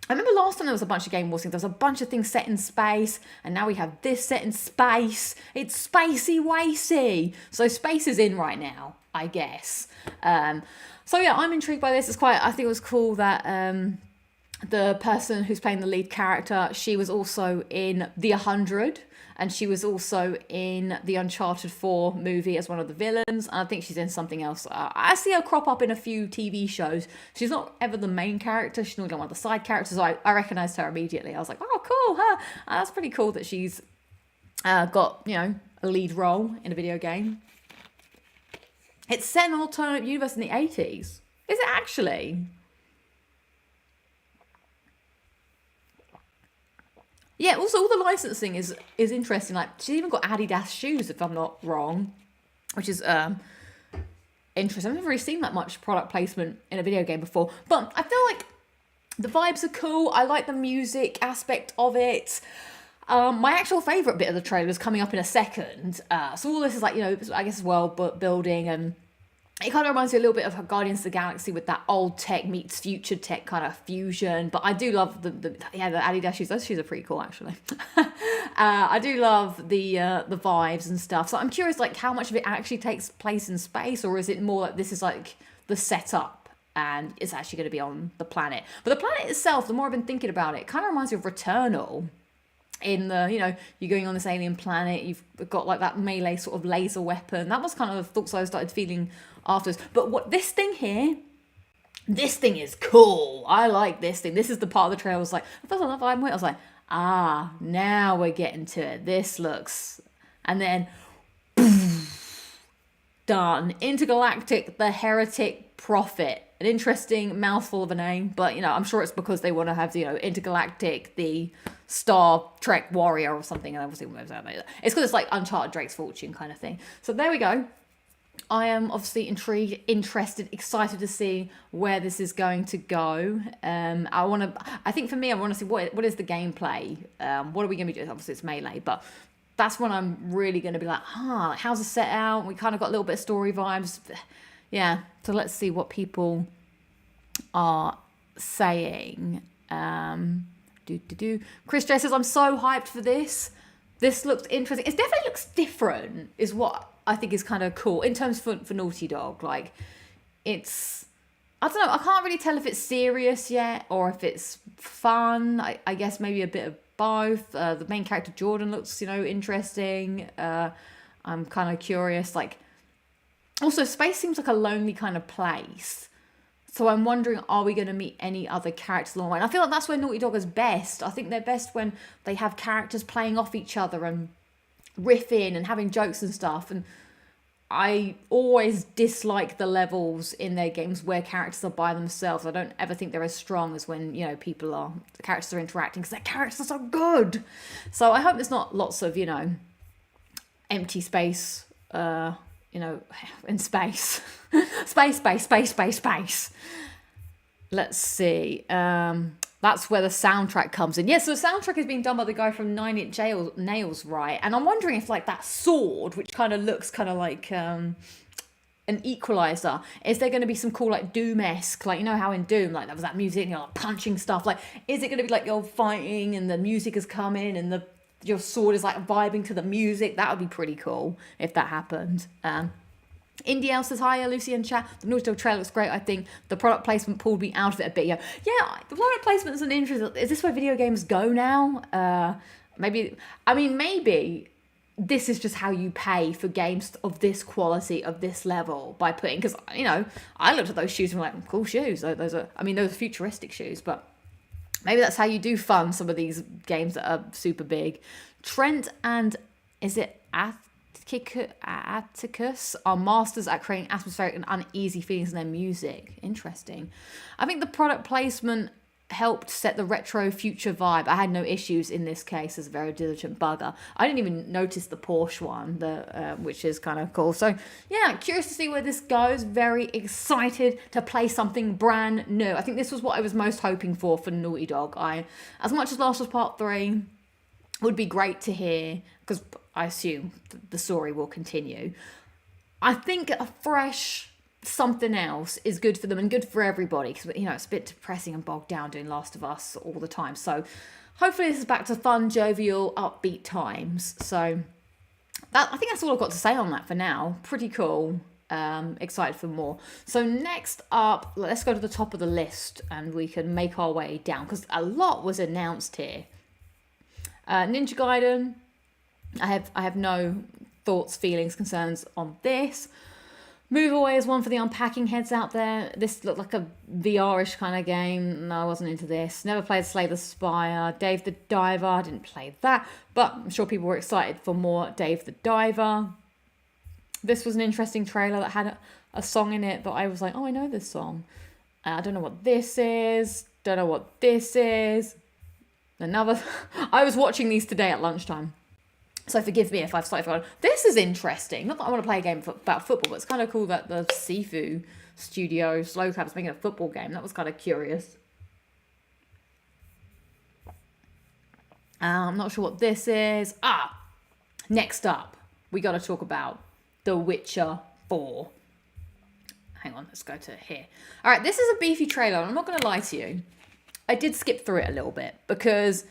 I remember last time there was a bunch of Game Wars things. There was a bunch of things set in space, and now we have this set in space. It's spacey-wacy. So space is in right now, I guess. So yeah, I'm intrigued by this. I think it was cool that the person who's playing the lead character, she was also in The 100, and she was also in the Uncharted 4 movie as one of the villains, and I think she's in something else. I see her crop up in a few TV shows. She's not ever the main character, she's normally one of the side characters, so I recognised her immediately. I was like, oh, cool, her. That's pretty cool that she's got, you know, a lead role in a video game. It's set in an alternate universe in the 80s. Is it actually? Yeah, also all the licensing is interesting. Like, she's even got Adidas shoes, if I'm not wrong, which is interesting. I've never really seen that much product placement in a video game before. But I feel like the vibes are cool. I like the music aspect of it. My actual favourite bit of the trailer is coming up in a second. So all this is like, you know, I guess world building, and it kind of reminds me a little bit of Guardians of the Galaxy with that old tech meets future tech kind of fusion. But I do love the Adidas shoes. Those shoes are pretty cool, actually. I do love the vibes and stuff. So I'm curious, like, how much of it actually takes place in space, or is it more like this is like the setup and it's actually going to be on the planet? But the planet itself, the more I've been thinking about it, kind of reminds me of Returnal. In the, you know, you're going on this alien planet, you've got like that melee sort of laser weapon. That was kind of the thoughts I started feeling afterwards. But what this thing here, this thing is cool. I like this thing. This is the part of the trailer I was like, I was like, now we're getting to it. This looks, and then done. Intergalactic, the Heretic Prophet. An interesting mouthful of a name, but, you know, I'm sure it's because they want to have, you know, Intergalactic, the Star Trek warrior or something. And obviously, it's because it's like Uncharted Drake's Fortune kind of thing. So there we go. I am obviously intrigued, interested, excited to see where this is going to go. I think for me, I want to see what is the gameplay. What are we going to be doing? Obviously, it's melee, but that's when I'm really going to be like, how's it set out? We kind of got a little bit of story vibes. Yeah, so let's see what people are saying. Chris J says, I'm so hyped for this. This looks interesting. It definitely looks different, is what I think is kind of cool in terms for Naughty Dog. Like, it's, I don't know, I can't really tell if it's serious yet or if it's fun. I guess maybe a bit of both. The main character Jordan looks, you know, interesting. I'm kind of curious. Like, also, space seems like a lonely kind of place. So I'm wondering, are we going to meet any other characters along the way? And I feel like that's where Naughty Dog is best. I think they're best when they have characters playing off each other and riffing and having jokes and stuff. And I always dislike the levels in their games where characters are by themselves. I don't ever think they're as strong as when, the characters are interacting, because their characters are so good. So I hope there's not lots of, empty space, in space. Space. Let's see. That's where the soundtrack comes in. Yes, so the soundtrack is being done by the guy from Nine Inch Nails, right? And I'm wondering if, like, that sword, which kind of looks kind of like an equalizer, is there going to be some cool, like, Doom-esque, like, how in Doom, like, there was that music, like, punching stuff. Like, is it going to be like you're fighting and the music is coming and your sword is, like, vibing to the music? That would be pretty cool if that happened. Indy L says, hi, Lucy and chat. The Naughty Dog trailer looks great. I think the product placement pulled me out of it a bit. Yeah, the product placement is an interesting. Is this where video games go now? Maybe this is just how you pay for games of this quality, of this level, by putting, because, I looked at those shoes and I'm like, cool shoes. Those are futuristic shoes, but maybe that's how you do fund some of these games that are super big. Trent and, is it Atticus are masters at creating atmospheric and uneasy feelings in their music. Interesting. I think the product placement helped set the retro future vibe. I had no issues in this case as a very diligent bugger. I didn't even notice the Porsche one, which is kind of cool. So yeah, curious to see where this goes. Very excited to play something brand new. I think this was what I was most hoping for Naughty Dog. As much as Last of Us Part 3 would be great to hear, because I assume the story will continue, I think a fresh something else is good for them and good for everybody, because it's a bit depressing and bogged down doing Last of Us all the time. So hopefully this is back to fun, jovial, upbeat times. So I think that's all I've got to say on that for now. Pretty cool. Excited for more. So next up, let's go to the top of the list and we can make our way down, because a lot was announced here. Ninja Gaiden, I have no thoughts, feelings, concerns on this. Move Away is one for the unpacking heads out there. This looked like a VR-ish kind of game. No, I wasn't into this. Never played Slay the Spire. Dave the Diver, I didn't play that, but I'm sure people were excited for more Dave the Diver. This was an interesting trailer that had a song in it that I was like, oh, I know this song. I don't know what this is. Don't know what this is. I was watching these today at lunchtime, so forgive me if I've slightly forgotten. This is interesting. Not that I want to play a game about football, but it's kind of cool that the Sifu studio, Slow Clap, is making a football game. That was kind of curious. I'm not sure what this is. Next up, we got to talk about The Witcher 4. Hang on, let's go to here. All right, this is a beefy trailer. I'm not going to lie to you. I did skip through it a little bit because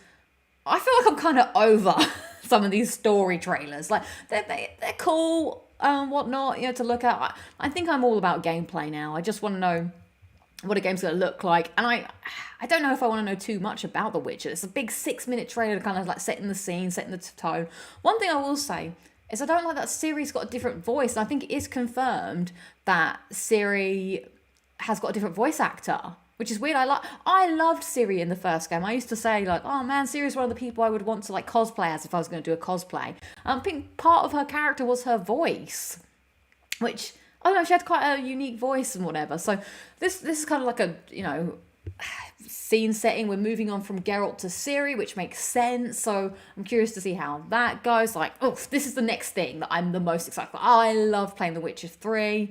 I feel like I'm kind of over some of these story trailers. Like, they're cool, whatnot, to look at. I think I'm all about gameplay now. I just want to know what a game's going to look like. And I don't know if I want to know too much about The Witcher. It's a big 6-minute trailer to kind of like setting the scene, setting the tone. One thing I will say is I don't like that Ciri's got a different voice. And I think it is confirmed that Ciri has got a different voice actor, which is weird. I loved Ciri in the first game. I used to say, like, oh man, Ciri's one of the people I would want to like cosplay as if I was going to do a cosplay. I think part of her character was her voice, which, I don't know, she had quite a unique voice and whatever. So this is kind of like a, scene setting. We're moving on from Geralt to Ciri, which makes sense. So I'm curious to see how that goes. Like, this is the next thing that I'm the most excited for. I love playing The Witcher 3.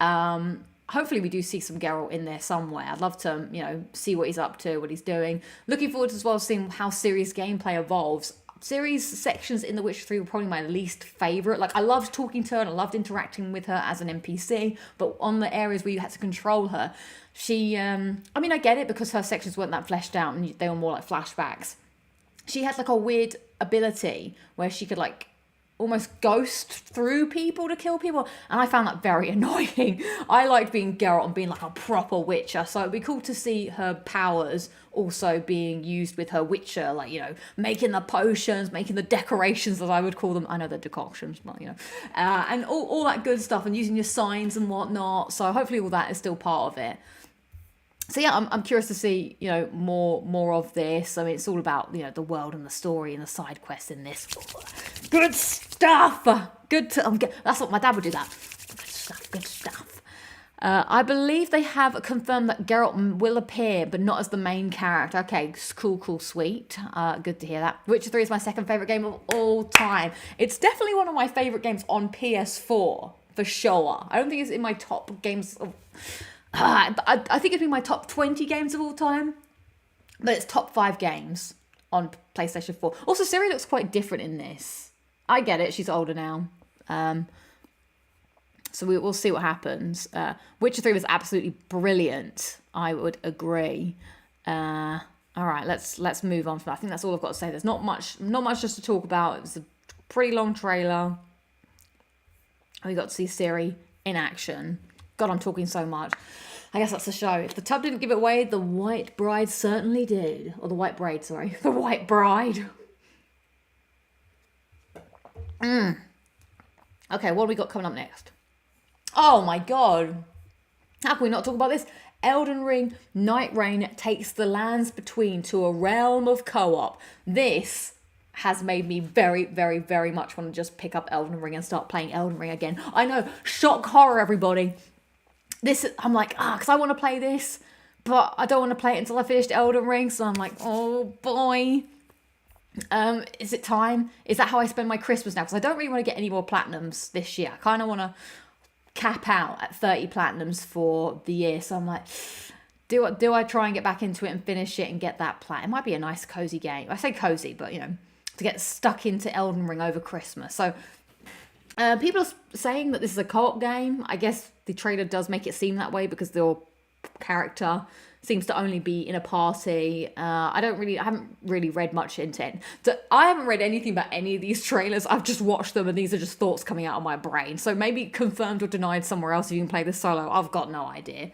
Hopefully we do see some Geralt in there somewhere. I'd love to, see what he's up to, what he's doing. Looking forward as well to seeing how Ciri's gameplay evolves. Ciri's sections in The Witcher 3 were probably my least favourite. Like, I loved talking to her and I loved interacting with her as an NPC, but on the areas where you had to control her, she, I get it because her sections weren't that fleshed out and they were more like flashbacks. She had like a weird ability where she could like almost ghost through people to kill people, and I found that very annoying. I liked being Geralt and being like a proper witcher, so it'd be cool to see her powers also being used with her witcher, like, making the potions, making the decorations, as I would call them. I know they're decoctions, but and all that good stuff, and using your signs and whatnot. So hopefully all that is still part of it. So yeah, I'm curious to see, more of this. I mean, it's all about, the world and the story and the side quests in this. Good stuff. That's what my dad would do. That good stuff. Good stuff. I believe they have confirmed that Geralt will appear, but not as the main character. Okay, cool, sweet. Good to hear that. Witcher 3 is my second favourite game of all time. It's definitely one of my favourite games on PS4, for sure. I don't think it's in my top games of... I think it'd be my top 20 games of all time, but it's top 5 games on PlayStation 4. Also, Ciri looks quite different in this. I get it, she's older now. So we'll see what happens. Witcher 3 was absolutely brilliant. I would agree. All right, let's move on from that. I think that's all I've got to say. There's not much just to talk about. It was a pretty long trailer. We got to see Ciri in action. God, I'm talking so much. I guess that's the show. If the tub didn't give it away, the white bride certainly did. Or the white braid, sorry. The white bride. Okay, what have we got coming up next? Oh my god. How can we not talk about this? Elden Ring Night Rain takes the lands between to a realm of co-op. This has made me very, very, very much want to just pick up Elden Ring and start playing Elden Ring again. I know, shock horror, everybody. I'm like, because I want to play this, but I don't want to play it until I finished Elden Ring. So I'm like, oh boy. Is it time? Is that how I spend my Christmas now? Because I don't really want to get any more platinums this year. I kind of want to cap out at 30 platinums for the year. So I'm like, do I try and get back into it and finish it and get that plat? It might be a nice cozy game. I say cozy, but to get stuck into Elden Ring over Christmas. So people are saying that this is a co-op game. I guess the trailer does make it seem that way because your character seems to only be in a party. I haven't really read much into it. So I haven't read anything about any of these trailers. I've just watched them and these are just thoughts coming out of my brain. So maybe confirmed or denied somewhere else if you can play this solo. I've got no idea.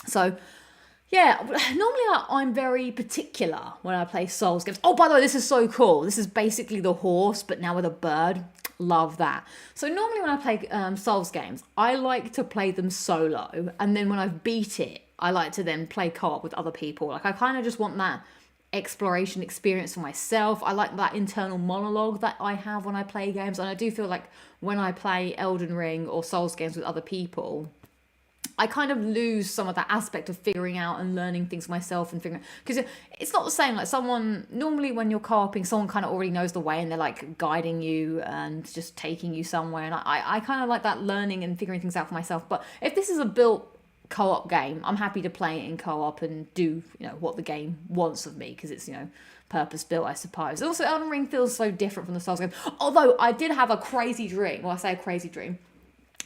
So yeah, normally I'm very particular when I play Souls games. Oh, by the way, this is so cool. This is basically the horse, but now with a bird. Love that. So normally when I play Souls games, I like to play them solo. And then when I've beat it, I like to then play co-op with other people. Like I kind of just want that exploration experience for myself. I like that internal monologue that I have when I play games. And I do feel like when I play Elden Ring or Souls games with other people, I kind of lose some of that aspect of figuring out and learning things myself and figuring, because it's not the same. Like normally when you're co-oping, someone kind of already knows the way and they're like guiding you and just taking you somewhere. And I kind of like that learning and figuring things out for myself. But if this is a built co-op game, I'm happy to play it in co-op and do, what the game wants of me because it's, purpose built, I suppose. Also, Elden Ring feels so different from the Souls game. Although I did have a crazy dream. Well, I say a crazy dream.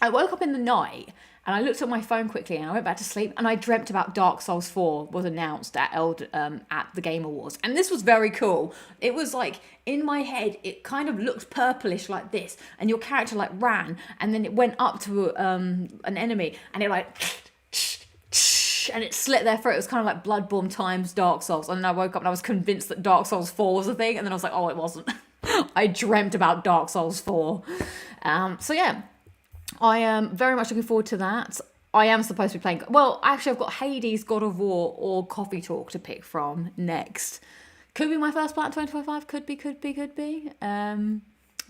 I woke up in the night and I looked at my phone quickly and I went back to sleep and I dreamt about Dark Souls 4 was announced at the Game Awards. And this was very cool. It was like, in my head, it kind of looked purplish like this and your character like ran and then it went up to an enemy and it like... and it slit their throat. It was kind of like Bloodborne times Dark Souls. And then I woke up and I was convinced that Dark Souls 4 was a thing. And then I was like, oh, it wasn't. I dreamt about Dark Souls 4. So yeah. I am very much looking forward to that. I am supposed to be playing... Well, actually, I've got Hades, God of War, or Coffee Talk to pick from next. Could be my first Platinum 2025. Could be.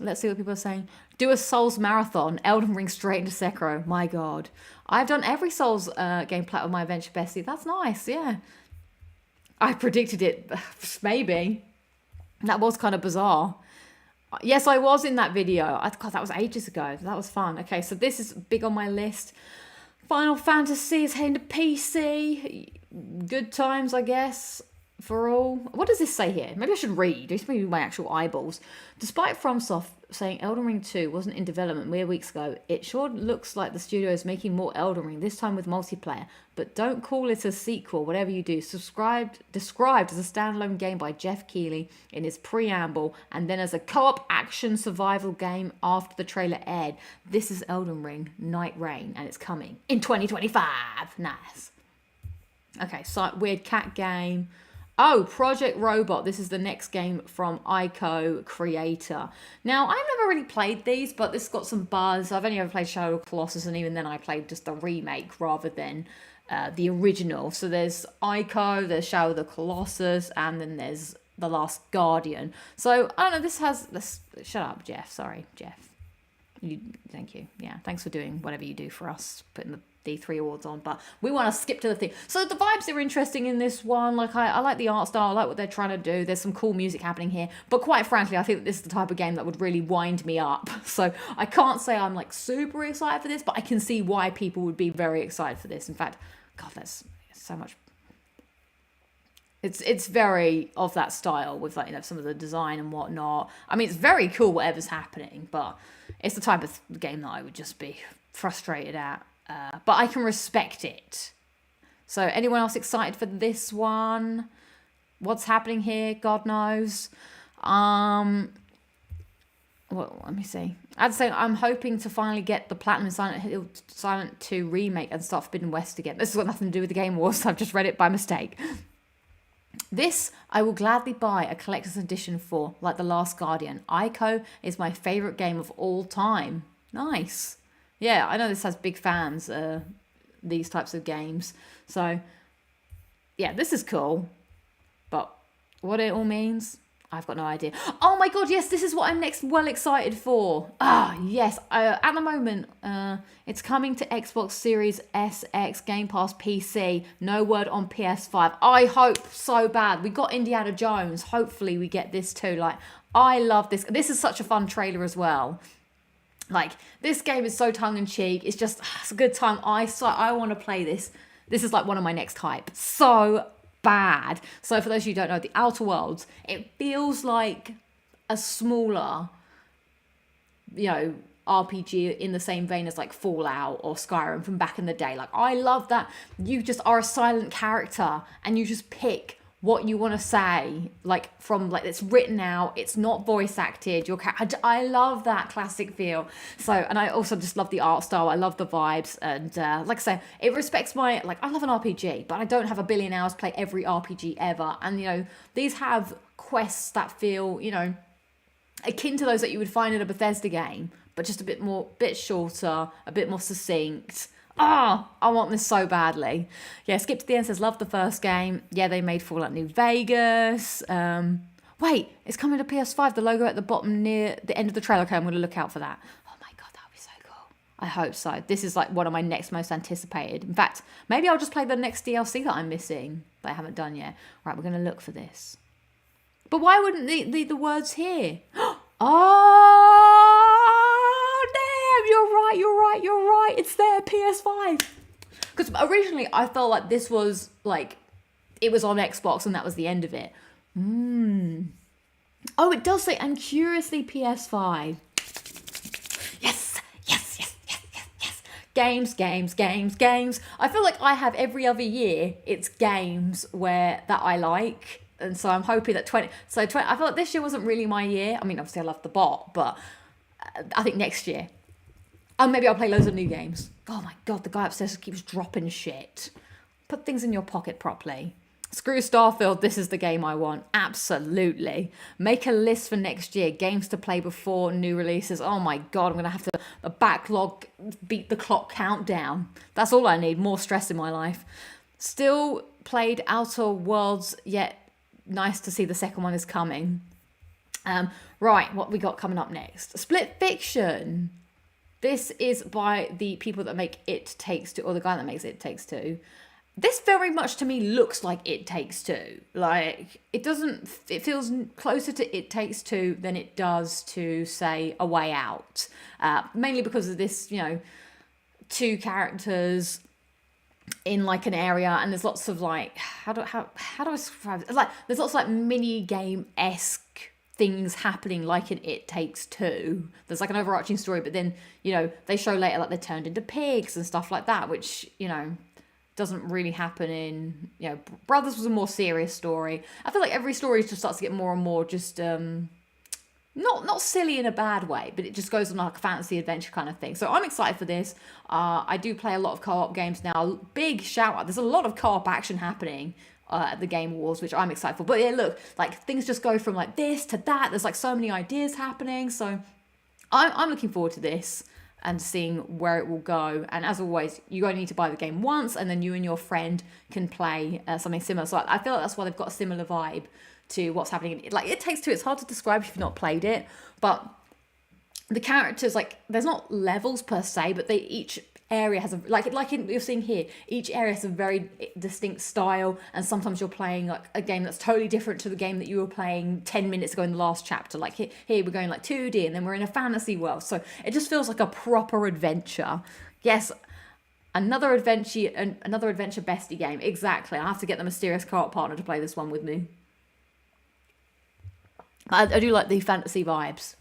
Let's see what people are saying. Do a Souls marathon. Elden Ring straight into Sekiro. My God. I've done every Souls game plat with my Adventure Bestie. That's nice, yeah. I predicted it. Maybe. That was kind of bizarre. Yes, I was in that video. God, that was ages ago. That was fun. Okay, so this is big on my list. Final Fantasy is heading to PC. Good times, I guess, for all. What does this say here? Maybe I should read. It's maybe my actual eyeballs. Despite FromSoft saying Elden Ring 2 wasn't in development mere weeks ago, it sure looks like the studio is making more Elden Ring, this time with multiplayer. But don't call it a sequel, whatever you do. Described as a standalone game by Jeff Keighley in his preamble, and then as a co-op action survival game after the trailer aired. This is Elden Ring Night Rain, and it's coming in 2025. Nice. Okay, so weird cat game. Oh, Project Robot. This is the next game from Ico creator. Now, I've never really played these, but this got some buzz. I've only ever played Shadow of the Colossus, and even then I played just the remake rather than the original. So there's Ico, there's Shadow of the Colossus, and then there's The Last Guardian. So, I don't know, this has... Shut up, Jeff. Sorry, Jeff. Thank you. Yeah, thanks for doing whatever you do for us, putting the D3 awards on, but we want to skip to the thing. So the vibes are interesting in this one. Like, I like the art style, I like what they're trying to do. There's some cool music happening here, but quite frankly, I think that this is the type of game that would really wind me up. So I can't say I'm like super excited for this, but I can see why people would be very excited for this. In fact, God, that's so much. It's very of that style with, like, you know, some of the design and whatnot. I mean, it's very cool whatever's happening, but it's the type of game that I would just be frustrated at. But I can respect it. So anyone else excited for this one? What's happening here? God knows. Well, let me see. I'd say I'm hoping to finally get the Platinum Silent 2 remake and start Forbidden West again. This has got nothing to do with the Game Awards. I've just read it by mistake. This I will gladly buy a collector's edition for, like The Last Guardian. Ico is my favourite game of all time. Nice. Yeah, I know this has big fans, these types of games. So, yeah, this is cool. But what it all means, I've got no idea. Oh my god, yes, this is what I'm next well excited for. Ah, yes. At the moment, it's coming to Xbox Series S, X, Game Pass, PC. No word on PS5. I hope so bad. We got Indiana Jones. Hopefully we get this too. Like, I love this. This is such a fun trailer as well. Like, this game is so tongue-in-cheek. It's just, it's a good time. I want to play this. This is like one of my next hype. So bad. So for those of you who don't know, The Outer Worlds, it feels like a smaller, you know, RPG in the same vein as like Fallout or Skyrim from back in the day. Like, I love that you just are a silent character and you just pick what you want to say, like, from, like, it's written out, it's not voice acted. I love that classic feel. So, and I also just love the art style. I love the vibes, and like I say, it respects my, like, I love an RPG, but I don't have a billion hours to play every RPG ever. And, you know, these have quests that feel, you know, akin to those that you would find in a Bethesda game, but just a bit shorter, a bit more succinct. I want this so badly. Yeah, skip to the end says, love the first game. Yeah, they made Fallout New Vegas. Wait, it's coming to PS5. The logo at the bottom near the end of the trailer. Okay, I'm going to look out for that. Oh my god, that would be so cool. I hope so. This is like one of my next most anticipated. In fact, maybe I'll just play the next DLC that I'm missing that I haven't done yet. Right, we're going to look for this. But why wouldn't the words here? Oh, damn, you're right. It's there, PS5. Because originally I felt like this was like, it was on Xbox and that was the end of it. Oh, it does say, and curiously PS5. Yes. Games. I feel like I have every other year, it's games that I like. And so I'm hoping that I feel like this year wasn't really my year. I mean, obviously I love the bot, but I think next year. And maybe I'll play loads of new games. Oh my god, the guy upstairs keeps dropping shit. Put things in your pocket properly. Screw Starfield, this is the game I want. Absolutely. Make a list for next year. Games to play before new releases. Oh my god, I'm going to have to a backlog, beat the clock countdown. That's all I need. More stress in my life. Still played Outer Worlds, yet nice to see the second one is coming. Right, what we got coming up next? Split Fiction. This is by the people that make It Takes Two, or the guy that makes It Takes Two. This very much to me looks like It Takes Two. Like, it feels closer to It Takes Two than it does to, say, A Way Out. Mainly because of this, you know, two characters in like an area, and there's lots of like, how do I describe it? Like, there's lots of like mini game-esque things happening like in It Takes Two. There's like an overarching story, but then, you know, they show later like they're turned into pigs and stuff like that, which, you know, doesn't really happen in, you know, Brothers was a more serious story. I feel like every story just starts to get more and more just not silly in a bad way, but it just goes on like a fantasy adventure kind of thing. So I'm excited for this. I do play a lot of co-op games now. Big shout out. There's a lot of co-op action happening at the Game Awards, which I'm excited for. But yeah, look, like things just go from like this to that. There's like so many ideas happening. So I'm looking forward to this and seeing where it will go. And as always, you only need to buy the game once, and then you and your friend can play something similar. So I feel like that's why they've got a similar vibe to what's happening. Like It Takes Two, it's hard to describe if you've not played it, but the characters, like, there's not levels per se, but each area has you're seeing here, each area has a very distinct style, and sometimes you're playing like a game that's totally different to the game that you were playing 10 minutes ago in the last chapter. Like here we're going like 2D, and then we're in a fantasy world, so it just feels like a proper adventure. Yes, another adventure bestie game. Exactly. I have to get the mysterious co-op partner to play this one with me. I do like the fantasy vibes,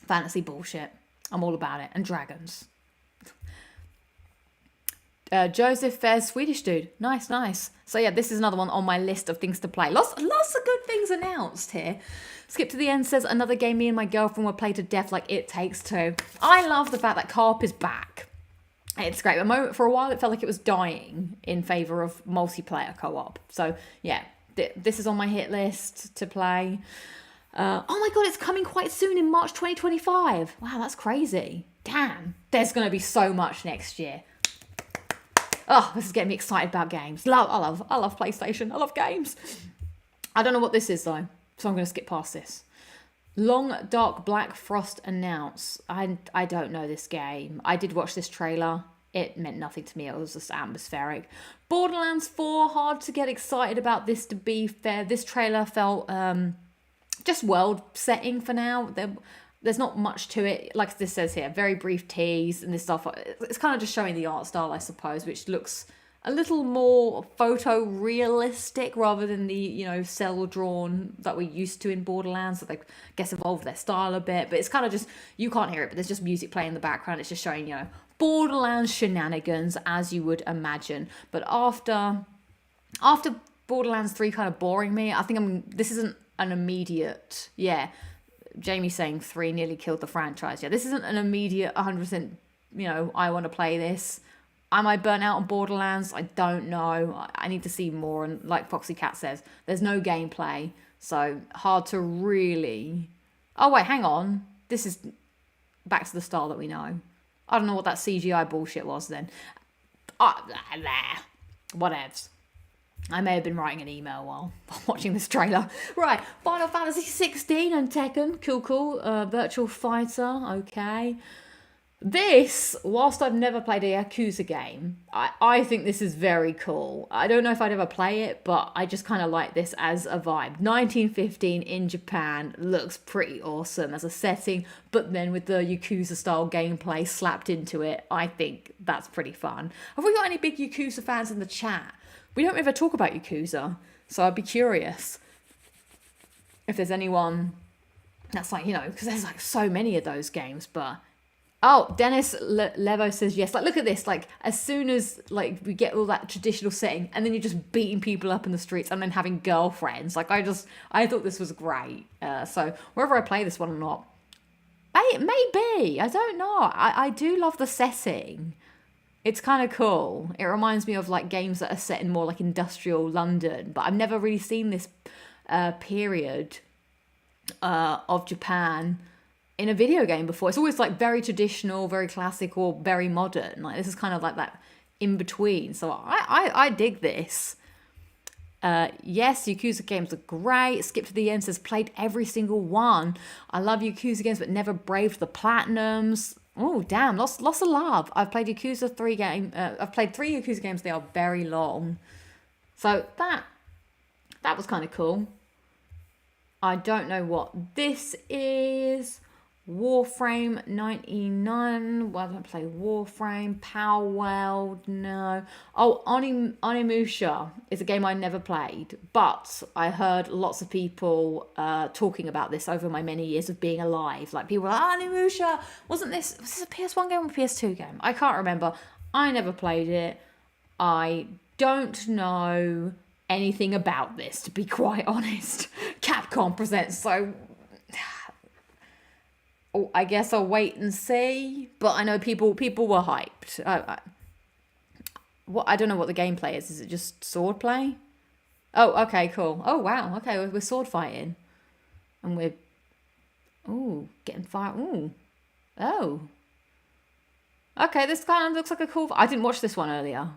fantasy bullshit. I'm all about it. And dragons. Joseph Fair's Swedish dude. Nice. So yeah, this is another one on my list of things to play. Lots of good things announced here. Skip to the End says, another game me and my girlfriend will play to death like It Takes Two. I love the fact that co-op is back. It's great. For a while, it felt like it was dying in favour of multiplayer co-op. So yeah, this is on my hit list to play. Oh my god, it's coming quite soon in March 2025. Wow, that's crazy. Damn, there's going to be so much next year. Oh, this is getting me excited about games. I love PlayStation. I love games. I don't know what this is though, so I'm going to skip past this. Long Dark Black Frost announce. I don't know this game. I did watch this trailer. It meant nothing to me. It was just atmospheric. Borderlands 4. Hard to get excited about this, to be fair. This trailer felt just world setting for now. There's not much to it. Like this says here, very brief tease and this stuff. It's kind of just showing the art style, I suppose, which looks a little more photorealistic rather than the, cell drawn that we're used to in Borderlands. So they, I guess, evolved their style a bit. But it's kind of just, you can't hear it, but there's just music playing in the background. It's just showing, Borderlands shenanigans, as you would imagine. But after Borderlands 3 kind of boring me, I think this isn't an immediate, Jamie saying 3 nearly killed the franchise. Yeah, this isn't an immediate 100%, I want to play this. Am I burnt out on Borderlands? I don't know. I need to see more. And like Foxy Cat says, there's no gameplay. So hard to really... Oh, wait, hang on. This is back to the style that we know. I don't know what that CGI bullshit was then. Whatevs. I may have been writing an email while watching this trailer. Right, Final Fantasy 16 and Tekken. Cool. Virtual Fighter, okay. This, whilst I've never played a Yakuza game, I think this is very cool. I don't know if I'd ever play it, but I just kind of like this as a vibe. 1915 in Japan looks pretty awesome as a setting, but then with the Yakuza-style gameplay slapped into it, I think that's pretty fun. Have we got any big Yakuza fans in the chat? We don't ever talk about Yakuza, so I'd be curious if there's anyone that's like, because there's like so many of those games, but... Oh, Dennis Levo says yes. Like, look at this. Like, as soon as, like, we get all that traditional setting, and then you're just beating people up in the streets and then having girlfriends. Like, I thought this was great. So, whether I play this one or not, it may be. I don't know. I do love the setting. It's kind of cool. It reminds me of, like, games that are set in more, like, industrial London. But I've never really seen this period of Japan in a video game before. It's always like very traditional, very classic, or very modern. Like this is kind of like that in between. So I dig this. Yes, Yakuza games are great. Skip to the End says played every single one. I love Yakuza games, but never braved the platinums. Oh damn, lots of love. I've played Yakuza 3 game. I've played 3 Yakuza games. They are very long. So that was kind of cool. I don't know what this is. Warframe 99. Why don't I play Warframe? Power World, no. Oh, Onimusha is a game I never played, but I heard lots of people talking about this over my many years of being alive. Like people were like, Onimusha, was this a PS1 game or a PS2 game? I can't remember. I never played it. I don't know anything about this, to be quite honest. Capcom presents, so I guess I'll wait and see. But I know people were hyped. I don't know what the gameplay is. Is it just swordplay? Oh, okay, cool. Oh, wow. Okay, we're sword fighting. And we're, ooh, getting fire. Ooh. Oh. Okay, this kind of looks like a cool... I didn't watch this one earlier.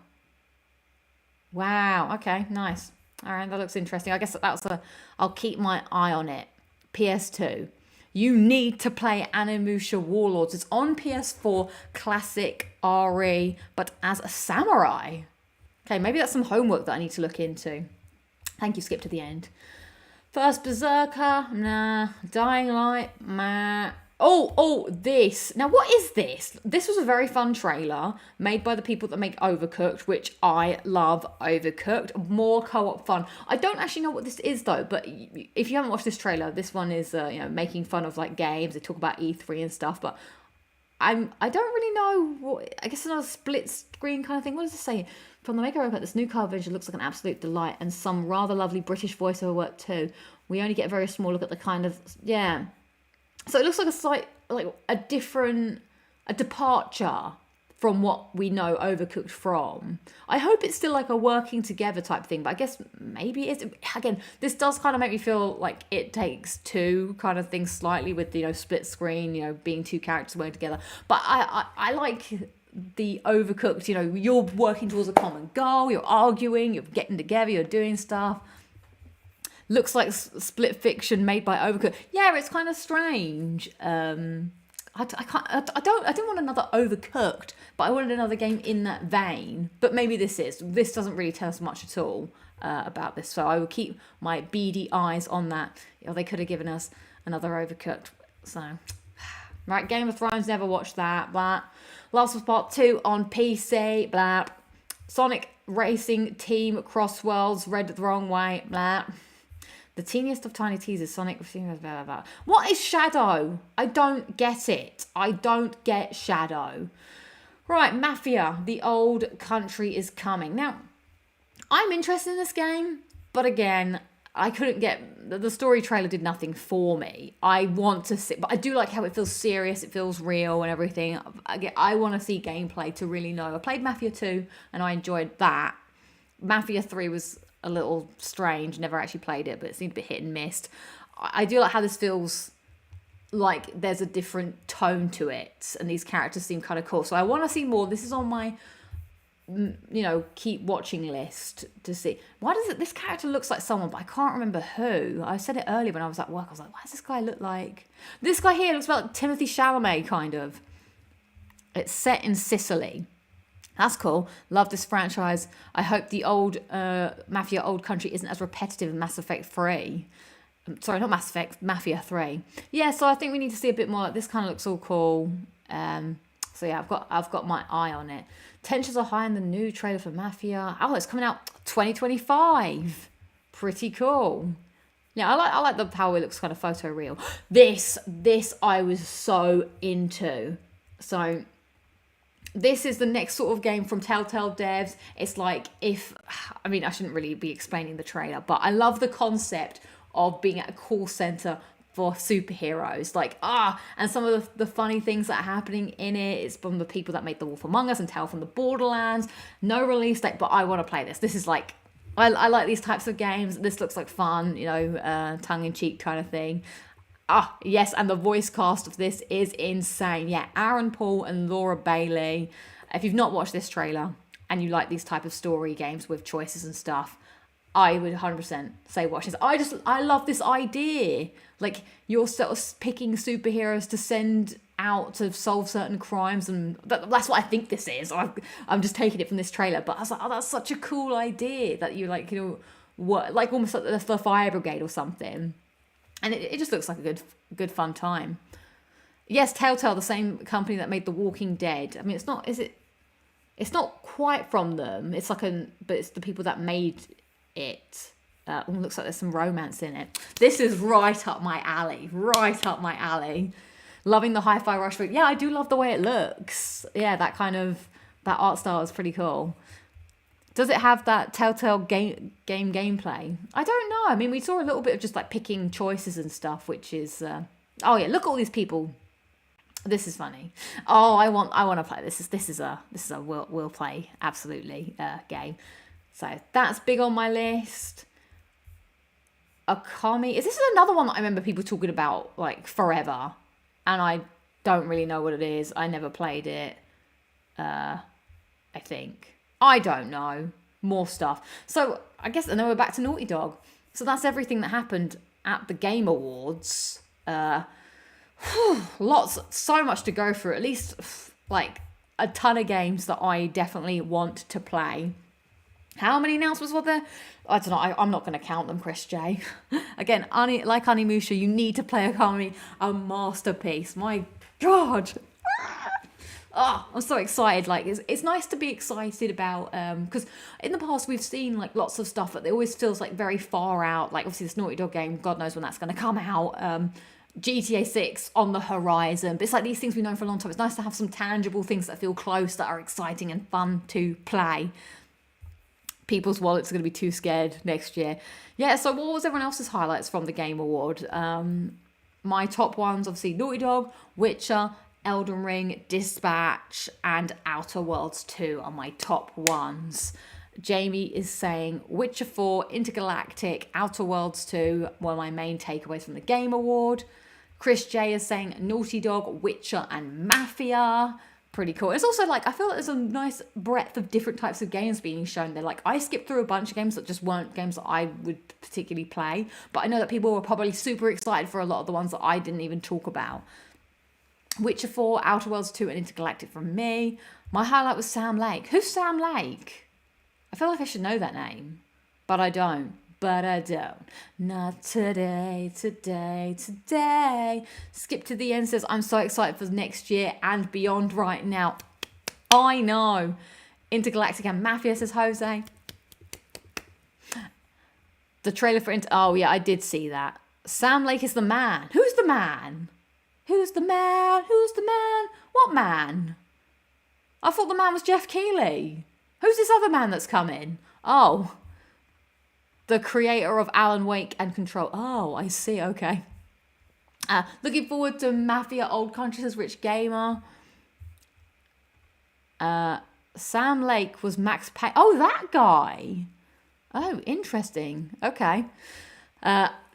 Wow. Okay, nice. All right, that looks interesting. I guess that's a... I'll keep my eye on it. PS2. You need to play Animusha Warlords. It's on PS4 Classic RE, but as a samurai. Okay, maybe that's some homework that I need to look into. Thank you, skip to the end. First Berserker, nah. Dying Light, nah. This. Now, what is this? This was a very fun trailer made by the people that make Overcooked, which I love Overcooked. More co-op fun. I don't actually know what this is, though, but if you haven't watched this trailer, this one is, making fun of, like, games. They talk about E3 and stuff, but I don't really know what... I guess another split screen kind of thing. What does it say? From the maker of this new car version looks like an absolute delight and some rather lovely British voiceover work, too. We only get a very small look at the kind of... Yeah... So it looks like a slight, like a departure from what we know Overcooked from. I hope it's still like a working together type thing, but I guess maybe it is. Again, this does kind of make me feel like It Takes Two kind of thing slightly with, split screen, being two characters working together. But I like the Overcooked, you're working towards a common goal, you're arguing, you're getting together, you're doing stuff. Looks like split fiction made by Overcooked. Yeah, it's kind of strange. I didn't want another Overcooked, but I wanted another game in that vein. But maybe this doesn't really tell us much at all about this. So I will keep my beady eyes on that. They could have given us another Overcooked. So, right, Game of Thrones, never watched that. Blah. Last of Us Part 2 on PC. Blah. Sonic Racing Team Cross Worlds, read the wrong way. Blah. The teeniest of tiny teasers, Sonic... Blah, blah, blah. What is Shadow? I don't get it. I don't get Shadow. Right, Mafia, the old country is coming. Now, I'm interested in this game, but again, I couldn't get... The story trailer did nothing for me. I want to see... But I do like how it feels serious, it feels real and everything. I want to see gameplay to really know. I played Mafia 2, and I enjoyed that. Mafia 3 was... a little strange, never actually played it, but it seemed a bit hit and missed. I do like how this feels like there's a different tone to it, and these characters seem kind of cool. So I want to see more. This is on my, keep watching list to see. Why does it, this character looks like someone, but I can't remember who. I said it earlier when I was at work. I was like, why does this guy look like? This guy here looks like Timothy Chalamet, kind of. It's set in Sicily. That's cool. Love this franchise. I hope the old Mafia Old Country isn't as repetitive as Mass Effect 3. Sorry, not Mass Effect, Mafia 3. Yeah, so I think we need to see a bit more. This kind of looks all cool. So yeah, I've got my eye on it. Tensions are high in the new trailer for Mafia. Oh, it's coming out 2025. Pretty cool. Yeah, I like how it looks kind of photoreal. This I was so into. So this is the next sort of game from Telltale devs. It's like I shouldn't really be explaining the trailer, but I love the concept of being at a call center for superheroes. And some of the funny things that are happening in it is from the people that made The Wolf Among Us and Tale from the Borderlands. No release date, but I want to play this. This is like, I like these types of games. This looks like fun, tongue-in-cheek kind of thing. Yes, and the voice cast of this is insane. Yeah, Aaron Paul and Laura Bailey. If you've not watched this trailer and you like these type of story games with choices and stuff, I would 100% say watch this. I love this idea. Like, you're sort of picking superheroes to send out to solve certain crimes, and that's what I think this is. I'm just taking it from this trailer, but I was like, that's such a cool idea that you like almost like the fire brigade or something. And it just looks like a good fun time. Yes, Telltale, the same company that made The Walking Dead. I mean, it's not, is it? It's not quite from them. It's like but it's the people that made it. Looks like there's some romance in it. This is right up my alley. Right up my alley. Loving the hi-fi rush. Yeah, I do love the way it looks. Yeah, that art style is pretty cool. Does it have that Telltale game gameplay? I don't know. I mean, we saw a little bit of just like picking choices and stuff, which is... oh yeah, look at all these people. This is funny. Oh, I want to play this. This is a will play absolutely game. So that's big on my list. Akami. Is this another one that I remember people talking about like forever? And I don't really know what it is. I never played it. I think. I don't know. More stuff. So I guess, and then we're back to Naughty Dog. So that's everything that happened at the Game Awards. So much to go through. At least like a ton of games that I definitely want to play. How many announcements were there? I don't know. I'm not going to count them, Chris J. Again, like Animusha, you need to play Akami, a masterpiece. My God. Oh, I'm so excited. Like, it's nice to be excited about, because in the past we've seen like lots of stuff that it always feels like very far out. Like obviously this Naughty Dog game, God knows when that's going to come out. GTA 6 on the horizon. But it's like these things we've known for a long time. It's nice to have some tangible things that feel close, that are exciting and fun to play. People's wallets are going to be too scared next year. Yeah, so what was everyone else's highlights from the Game Award? My top ones, obviously Naughty Dog, Witcher, Elden Ring, Dispatch, and Outer Worlds 2 are my top ones. Jamie is saying Witcher 4, Intergalactic, Outer Worlds 2 were my main takeaways from the Game Award. Chris J is saying Naughty Dog, Witcher, and Mafia. Pretty cool. It's also like, I feel like there's a nice breadth of different types of games being shown there. Like, I skipped through a bunch of games that just weren't games that I would particularly play, but I know that people were probably super excited for a lot of the ones that I didn't even talk about. Witcher 4, Outer Worlds 2, and Intergalactic from me. My highlight was Sam Lake. Who's Sam Lake? I feel like I should know that name, but I don't. Not today. Skip to the end says, I'm so excited for next year and beyond right now. I know. Intergalactic and Mafia, says Jose. The trailer for oh yeah, I did see that. Sam Lake is the man. Who's the man? Who's the man? Who's the man? What man? I thought the man was Jeff Keighley. Who's this other man that's coming? Oh. The creator of Alan Wake and Control. Oh, I see. Okay. Looking forward to Mafia Old Country, says Rich Gamer. Sam Lake was Max Payne. Oh, that guy. Oh, interesting. Okay.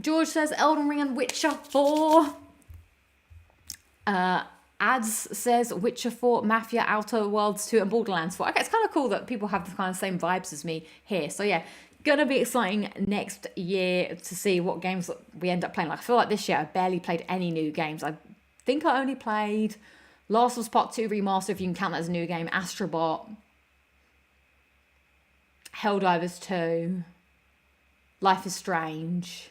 George says Elden Ring and Witcher 4. Ads says Witcher 4, Mafia, Outer Worlds 2, and Borderlands 4. Okay, it's kind of cool that people have the kind of same vibes as me here. So yeah, gonna be exciting next year to see what games we end up playing. Like, I feel like this year I barely played any new games. I think I only played Last of Us Part 2 Remaster, if you can count that as a new game, Astrobot, Helldivers 2, Life is Strange,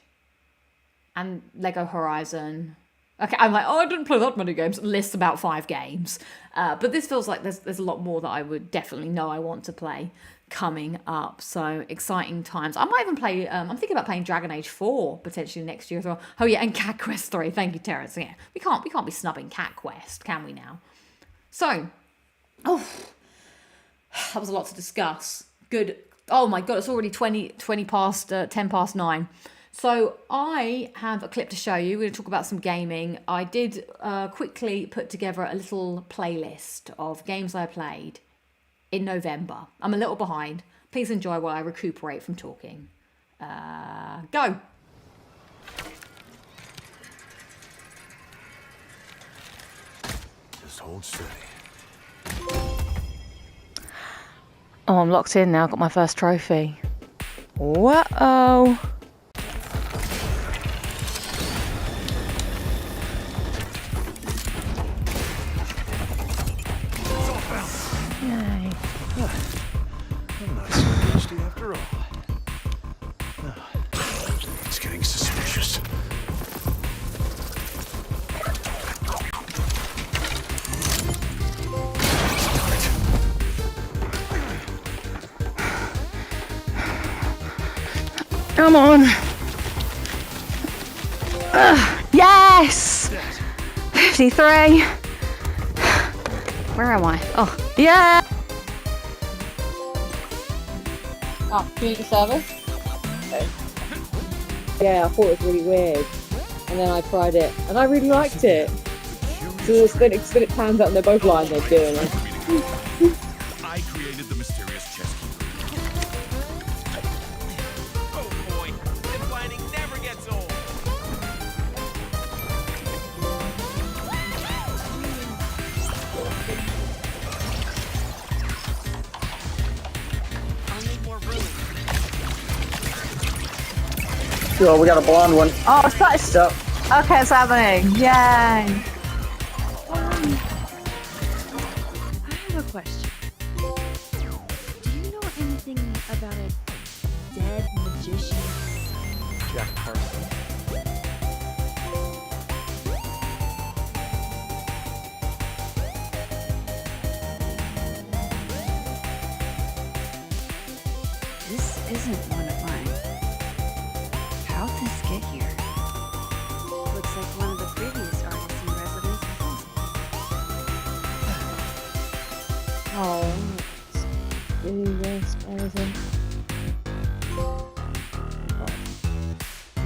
and Lego Horizon. Okay, I'm like, oh, I didn't play that many games. List about 5 games. But this feels like there's a lot more that I would definitely know I want to play coming up. So exciting times. I might even play, I'm thinking about playing Dragon Age 4 potentially next year as well. Oh yeah, and Cat Quest 3. Thank you, Terrence. Yeah, we can't be snubbing Cat Quest, can we now? So, that was a lot to discuss. Good. Oh my God, it's already 10 past 9. So I have a clip to show you. We're going to talk about some gaming. I did quickly put together a little playlist of games I played in November. I'm a little behind. Please enjoy while I recuperate from talking. Go. Just hold steady. Oh, I'm locked in now. Got my first trophy. Whoa. Yay. I'm not so thirsty after all. It's getting suspicious. Come on. Yes! 53. Where am I? Oh, yeah! Oh, community service? Okay. Yeah, I thought it was really weird. And then I tried it, and I really liked it. So then it pans out and they're both lying there doing it. I created the mysterious chess keeper. Oh boy, this whining never gets Oh, we got a blonde one. Oh, such. Yep. Okay, it's happening. Yay. I have a question. Do you know anything about a dead magician? Jack Carson. This isn't one of mine. How'd this get here? Looks like one of the previous artists in residence. Oh, really waste everything.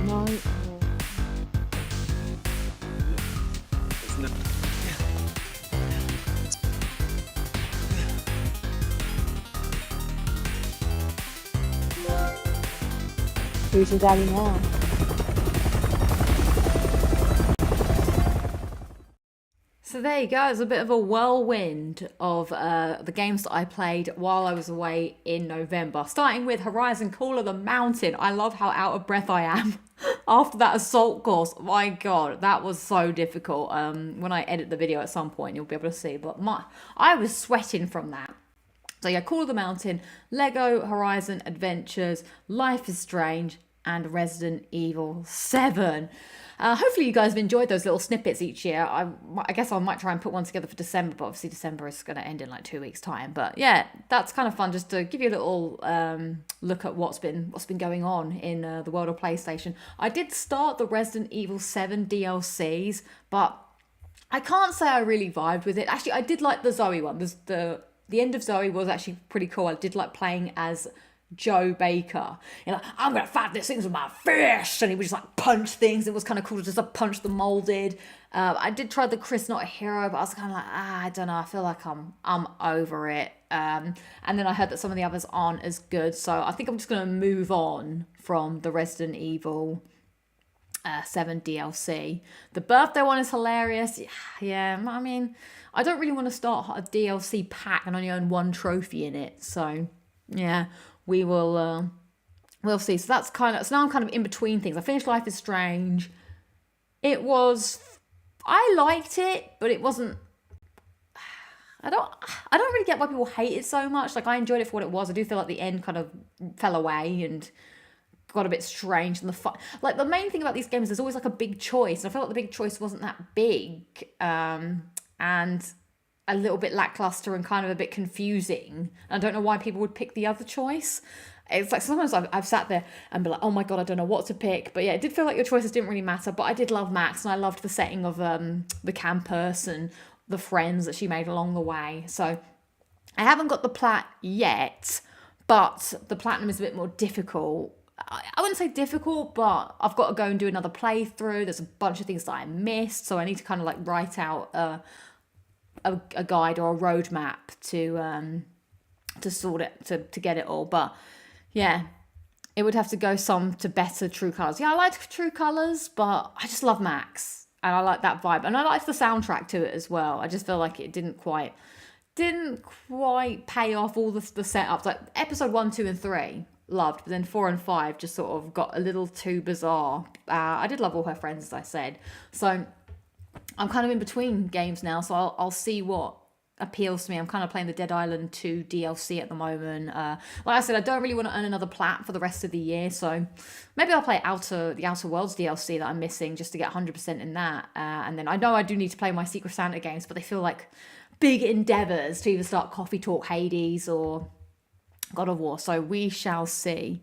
No. Who's your daddy now? So there you go. It's a bit of a whirlwind of the games that I played while I was away in November. Starting with Horizon Call of the Mountain. I love how out of breath I am after that assault course. My God, that was so difficult. When I edit the video at some point, you'll be able to see. But I was sweating from that. So yeah, Call of the Mountain, Lego Horizon Adventures, Life is Strange, and Resident Evil 7. Hopefully you guys have enjoyed those little snippets each year. I guess I might try and put one together for December, but obviously December is going to end in like 2 weeks' time. But yeah, that's kind of fun just to give you a little look at what's been going on in the world of PlayStation. I did start the Resident Evil 7 DLCs, but I can't say I really vibed with it. Actually, I did like the Zoe one. The end of Zoe was actually pretty cool. I did like playing as Joe Baker. You know, I'm gonna fight these things with my fist, and he would just like punch things. It was kind of cool to just like punch the molded. I did try the Chris Not a Hero, but I was kind of like, I don't know. I feel like I'm over it. And then I heard that some of the others aren't as good, so I think I'm just gonna move on from the Resident Evil 7 DLC. The birthday one is hilarious. Yeah, I mean, I don't really want to start a DLC pack and only own one trophy in it. So yeah, we'll see. So that's so now I'm kind of in between things. I finished Life is Strange. I liked it, but it wasn't. I don't really get why people hate it so much. Like, I enjoyed it for what it was. I do feel like the end kind of fell away and got a bit strange, and the main thing about these games, there's always like a big choice, and I feel like the big choice wasn't that big, and a little bit lackluster and kind of a bit confusing. I don't know why people would pick the other choice. It's like sometimes I've sat there and be like, oh my God, I don't know what to pick. But yeah, it did feel like your choices didn't really matter. But I did love Max, and I loved the setting of the campus and the friends that she made along the way. So I haven't got the plat yet, but the platinum is a bit more difficult. I wouldn't say difficult, but I've got to go and do another playthrough. There's a bunch of things that I missed, so I need to kind of like write out a guide or a roadmap to sort it, to get it all. But yeah, it would have to go some to better True Colors. Yeah, I liked True Colors, but I just love Max, and I like that vibe, and I liked the soundtrack to it as well. I just feel like it didn't quite pay off all the setups. Like episode 1, 2, and 3. Loved, but then 4 and 5 just sort of got a little too bizarre. I did love all her friends, as I said. So I'm kind of in between games now, so I'll see what appeals to me. I'm kind of playing the Dead Island 2 DLC at the moment. Like I said, I don't really want to earn another plat for the rest of the year, so maybe I'll play the Outer Worlds DLC that I'm missing just to get 100% in that. And then I know I do need to play my Secret Santa games, but they feel like big endeavours to either start Coffee Talk Hades or God of War, so we shall see.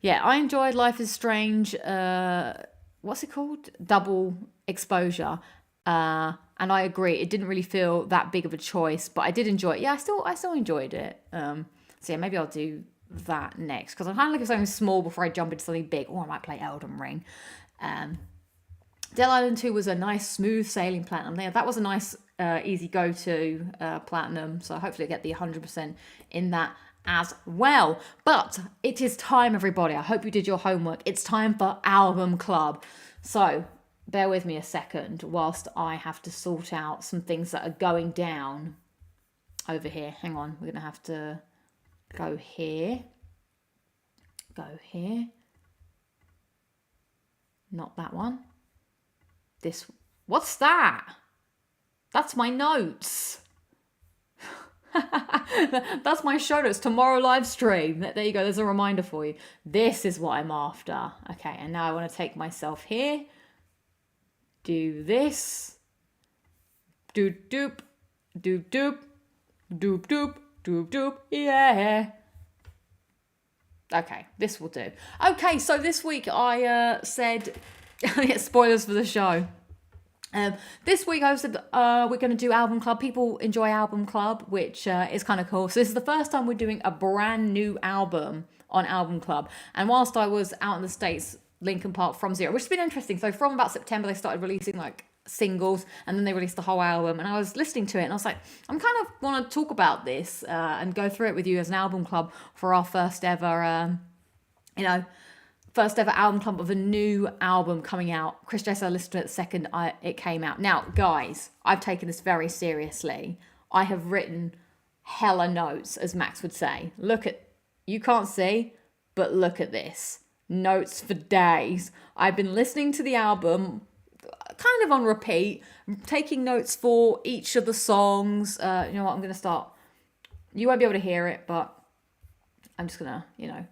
Yeah, I enjoyed Life is Strange. What's it called? Double Exposure. And I agree, it didn't really feel that big of a choice, but I did enjoy it. Yeah, I still enjoyed it. So yeah, maybe I'll do that next, because I'm kind of looking for something small before I jump into something big. Or I might play Elden Ring. Dead Island 2 was a nice smooth sailing platinum there. That was a nice easy go-to platinum, so hopefully I get the 100% in that as well. But it is time, everybody. I hope you did your homework. It's time for Album Club. So bear with me a second whilst I have to sort out some things that are going down over here. Hang on, we're gonna have to go here, Not that one. This, what's that? That's my notes. That's my show notes. Tomorrow live stream. There you go. There's a reminder for you. This is what I'm after. Okay, and now I want to take myself here. Do this. Doop doop. Doop doop. Doop doop. Doop doop. Yeah. Okay, this will do. Okay, so this week I said... spoilers for the show. This week I said we're going to do Album Club. People enjoy Album Club, which is kind of cool. So this is the first time we're doing a brand new album on Album Club. And whilst I was out in the States, Linkin Park From Zero, which has been interesting. So from about September, they started releasing like singles, and then they released the whole album. And I was listening to it, and I was like, I'm kind of want to talk about this and go through it with you as an Album Club for our first ever, first ever album club of a new album coming out. Chris J said I listened to it the second it came out. Now, guys, I've taken this very seriously. I have written hella notes, as Max would say. You can't see, but look at this. Notes for days. I've been listening to the album kind of on repeat, taking notes for each of the songs. You know what, I'm going to start. You won't be able to hear it, but I'm just going to,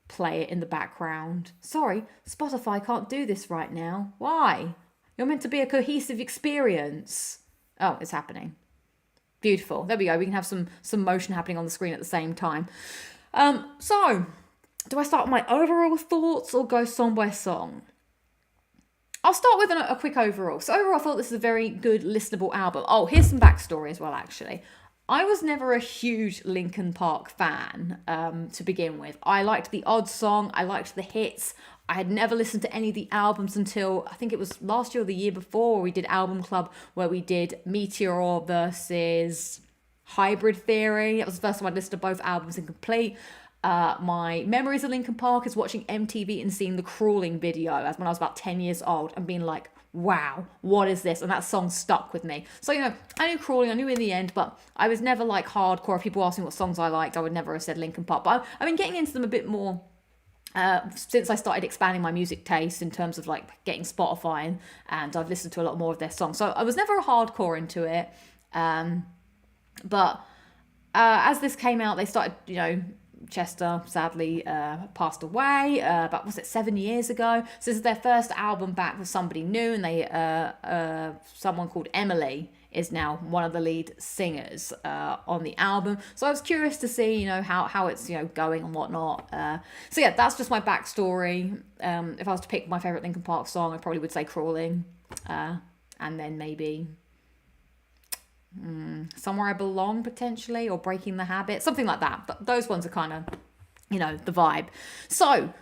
play it in the background. Sorry, Spotify can't do this right now. Why? You're meant to be a cohesive experience. Oh, it's happening. Beautiful. There we go. We can have some motion happening on the screen at the same time. So, do I start with my overall thoughts or go song by song? I'll start with a quick overall. So overall, I thought this is a very good listenable album. Oh, here's some backstory as well, actually. I was never a huge Linkin Park fan to begin with. I liked the odd song. I liked the hits. I had never listened to any of the albums until, I think it was last year or the year before, we did Album Club, where we did Meteor versus Hybrid Theory. That was the first time I'd listened to both albums in complete. My memories of Linkin Park is watching MTV and seeing the Crawling video as when I was about 10 years old and being like, wow, what is this? And that song stuck with me. So, I knew Crawling, I knew In the End, but I was never like hardcore. If people asked me what songs I liked, I would never have said Linkin Park. But I've been getting into them a bit more since I started expanding my music taste in terms of like getting Spotify, and I've listened to a lot more of their songs. So I was never a hardcore into it. But as this came out, they started, Chester sadly passed away about, was it 7 years ago? So this is their first album back with somebody new, and they someone called Emily is now one of the lead singers on the album. So I was curious to see, how it's going and whatnot. So yeah, that's just my backstory. If I was to pick my favorite Linkin Park song, I probably would say Crawling, and then maybe Somewhere I Belong, potentially, or Breaking the Habit, something like that. But those ones are kind of, the vibe. So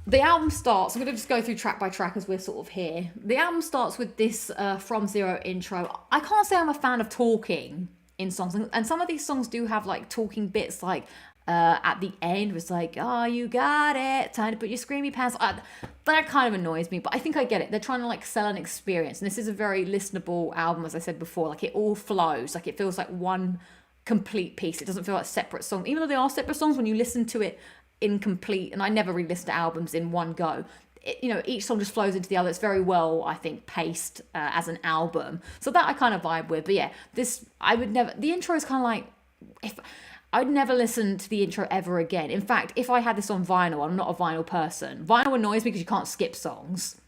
the album starts, I'm going to just go through track by track as we're sort of here. The album starts with this From Zero intro. I can't say I'm a fan of talking in songs, and some of these songs do have like talking bits, like at the end was like, oh, you got it, time to put your screamy pants on. That kind of annoys me, but I think I get it. They're trying to like sell an experience, and this is a very listenable album, as I said before. Like, it all flows, like it feels like one complete piece. It doesn't feel like separate songs, even though they are separate songs. When you listen to it incomplete, and I never really listen to albums in one go, each song just flows into the other. It's very well, I think, paced as an album, so that I kind of vibe with. But yeah, the intro is kind of like, I'd never listen to the intro ever again. In fact, if I had this on vinyl, I'm not a vinyl person. Vinyl annoys me because you can't skip songs.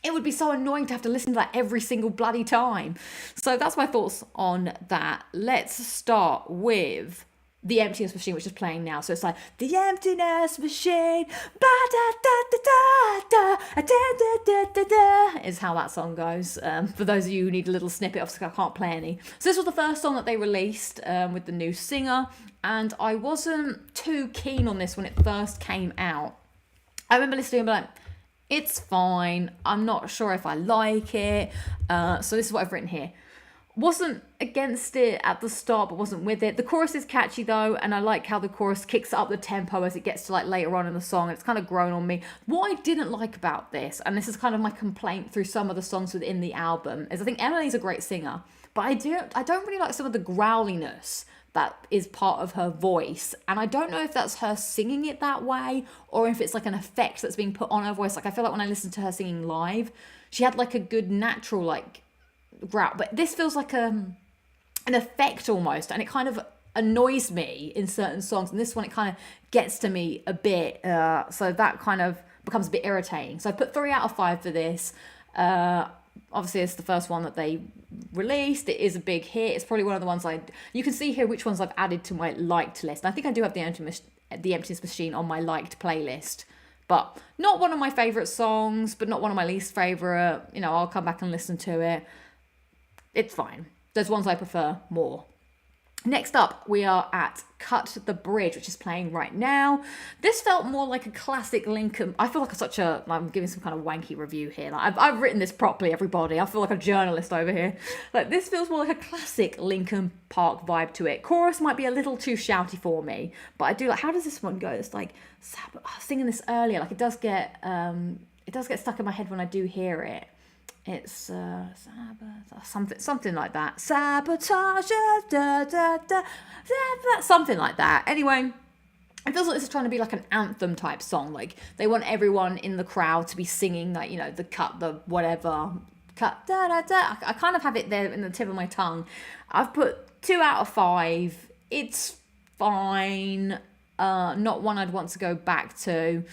It would be so annoying to have to listen to that every single bloody time. So that's my thoughts on that. Let's start with The Emptiness Machine, which is playing now. So it's like, the emptiness machine, ba-da-da-da-da-da, is how that song goes. For those of you who need a little snippet, obviously I can't play any. So this was the first song that they released with the new singer, and I wasn't too keen on this when it first came out. I remember listening and being like, it's fine, I'm not sure if I like it. So this is what I've written here. Wasn't against it at the start, but wasn't with it. The chorus is catchy though, and I like how the chorus kicks up the tempo as it gets to like later on in the song. It's kind of grown on me. What I didn't like about this, and this is kind of my complaint through some of the songs within the album, is I think Emily's a great singer, but I don't really like some of the growliness that is part of her voice. And I don't know if that's her singing it that way or if it's like an effect that's being put on her voice. Like I feel like when I listen to her singing live, she had like a good natural like growl, but this feels like an effect almost, and it kind of annoys me in certain songs, and this one it kind of gets to me a bit, so that kind of becomes a bit irritating. So I put 3 out of 5 for this. Obviously it's the first one that they released. It is a big hit. It's probably one of the ones you can see here which ones I've added to my liked list. And I think I do have the Emptiness Machine on my liked playlist, but not one of my favorite songs, but not one of my least favorite. You know, I'll come back and listen to it. It's fine. There's ones I prefer more. Next up, we are at Cut the Bridge, which is playing right now. This felt more like a classic Linkin. I feel like I'm giving some kind of wanky review here. Like I've written this properly, everybody. I feel like a journalist over here. Like this feels more like a classic Linkin Park vibe to it. Chorus might be a little too shouty for me, but I do like. How does this one go? It's like I was singing this earlier. Like it does get stuck in my head when I do hear it. It's something like that. Sabotage, da, da, da, something like that. Anyway, it feels like this is trying to be like an anthem type song. Like they want everyone in the crowd to be singing like, you know, the cut, the whatever, cut, da, da, da. I kind of have it there in the tip of my tongue. I've put 2 out of 5. It's fine. Not one I'd want to go back to.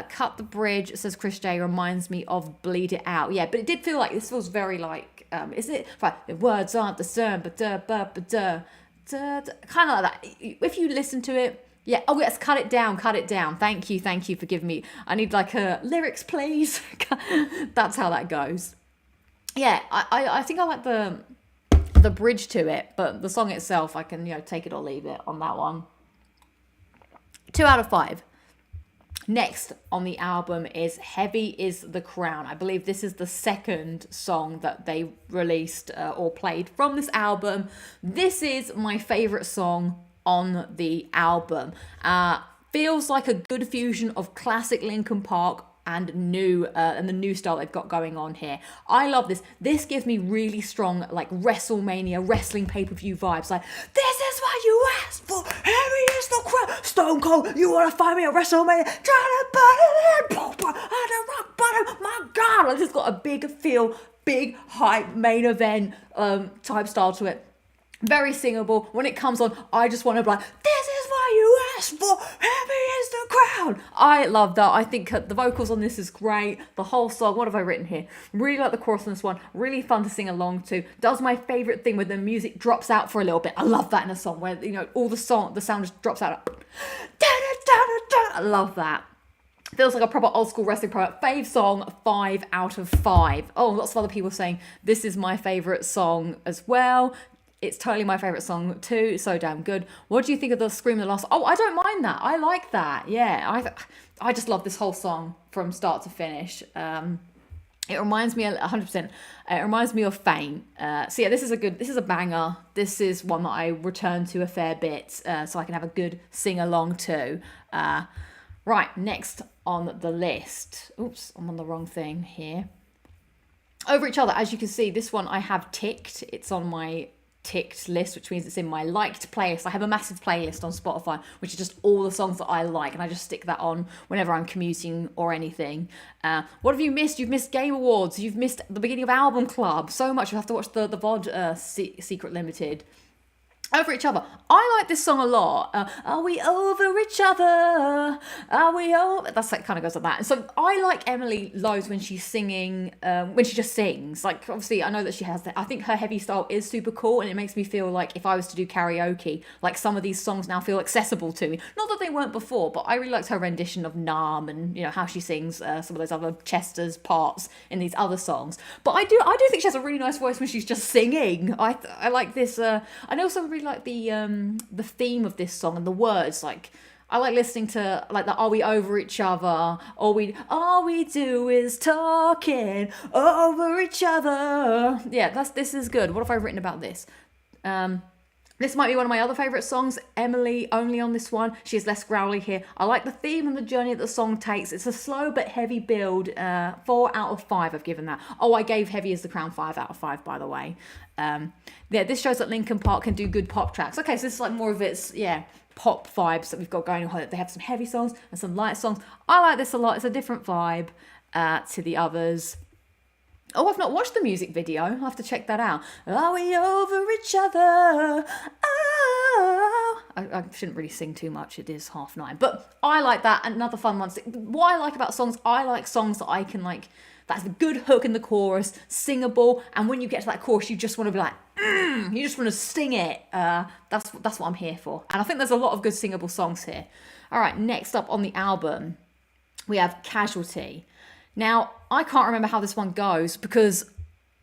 Cut the Bridge, says Chris J, reminds me of Bleed It Out. Yeah, but it did feel like this feels very like, is it? Right, the words aren't the same, but kind of like that. If you listen to it, yeah. Oh yes, cut it down. Thank you for giving me. I need like lyrics, please. That's how that goes. Yeah, I think I like the bridge to it, but the song itself, I can take it or leave it on that one. 2 out of 5. Next on the album is Heavy is the Crown. I believe this is the second song that they released or played from this album. This is my favourite song on the album. Feels like a good fusion of classic Linkin Park and the new style they've got going on here. I love this. This gives me really strong like WrestleMania wrestling pay-per-view vibes. Like, this is what you asked for. Heavy is the crown. Stone Cold, you want to find me at WrestleMania? Trying to put it in. At the rock bottom. My God, like, it's got a big hype main event type style to it. Very singable. When it comes on, I just want to be like, this is what you asked for. Heavy is the crown. I love that. I think the vocals on this is great. The whole song, what have I written here? Really like the chorus on this one. Really fun to sing along to. Does my favorite thing when the music drops out for a little bit. I love that in a song where, all the sound just drops out. I love that. Feels like a proper old school wrestling product. Fave song, 5 out of 5. Oh, lots of other people saying this is my favorite song as well. It's totally my favourite song too. It's so damn good. What do you think of the Scream the Lost? Oh, I don't mind that. I like that. Yeah, I just love this whole song from start to finish. It reminds me 100%. It reminds me of Faint. So yeah, this is a banger. This is one that I return to a fair bit, so I can have a good sing along to. Right, next on the list. Oops, I'm on the wrong thing here. Over Each Other. As you can see, this one I have ticked. It's on my ticked list, which means it's in my liked playlist. I have a massive playlist on Spotify, which is just all the songs that I like, and I just stick that on whenever I'm commuting or anything. What have you missed? You've missed Game Awards. You've missed the beginning of Album Club. So much. You have to watch the VOD Secret Limited. Over Each Other. I like this song a lot. Are we over each other? Are we over? That's like kind of goes like that. And so I like Emily loads when she's singing, when she just sings. Like, obviously, I know that she has that. I think her heavy style is super cool, and it makes me feel like if I was to do karaoke, like some of these songs now feel accessible to me. Not that they weren't before, but I really liked her rendition of Numb and how she sings some of those other Chester's parts in these other songs. But I do think she has a really nice voice when she's just singing. I like this. I also really like the theme of this song and the words. Like, I like listening to like the "Are we over each other?" All we do is talking over each other. Yeah, this is good. What have I written about this? This might be one of my other favourite songs, Emily, only on this one. She is less growly here. I like the theme and the journey that the song takes. It's a slow but heavy build. 4 out of 5 I've given that. Oh, I gave Heavy as the Crown 5 out of 5, by the way. Yeah, this shows that Linkin Park can do good pop tracks. Okay, so this is like more of its, pop vibes that we've got going on. They have some heavy songs and some light songs. I like this a lot. It's a different vibe to the others. Oh, I've not watched the music video. I'll have to check that out. Are we over each other? Oh. I shouldn't really sing too much. It is 9:30. But I like that. Another fun one. What I like about songs, I like songs that I can like, that's a good hook in the chorus, singable. And when you get to that chorus, you just want to be like, you just want to sing it. That's what I'm here for. And I think there's a lot of good singable songs here. All right, next up on the album, we have Casualty. Now, I can't remember how this one goes because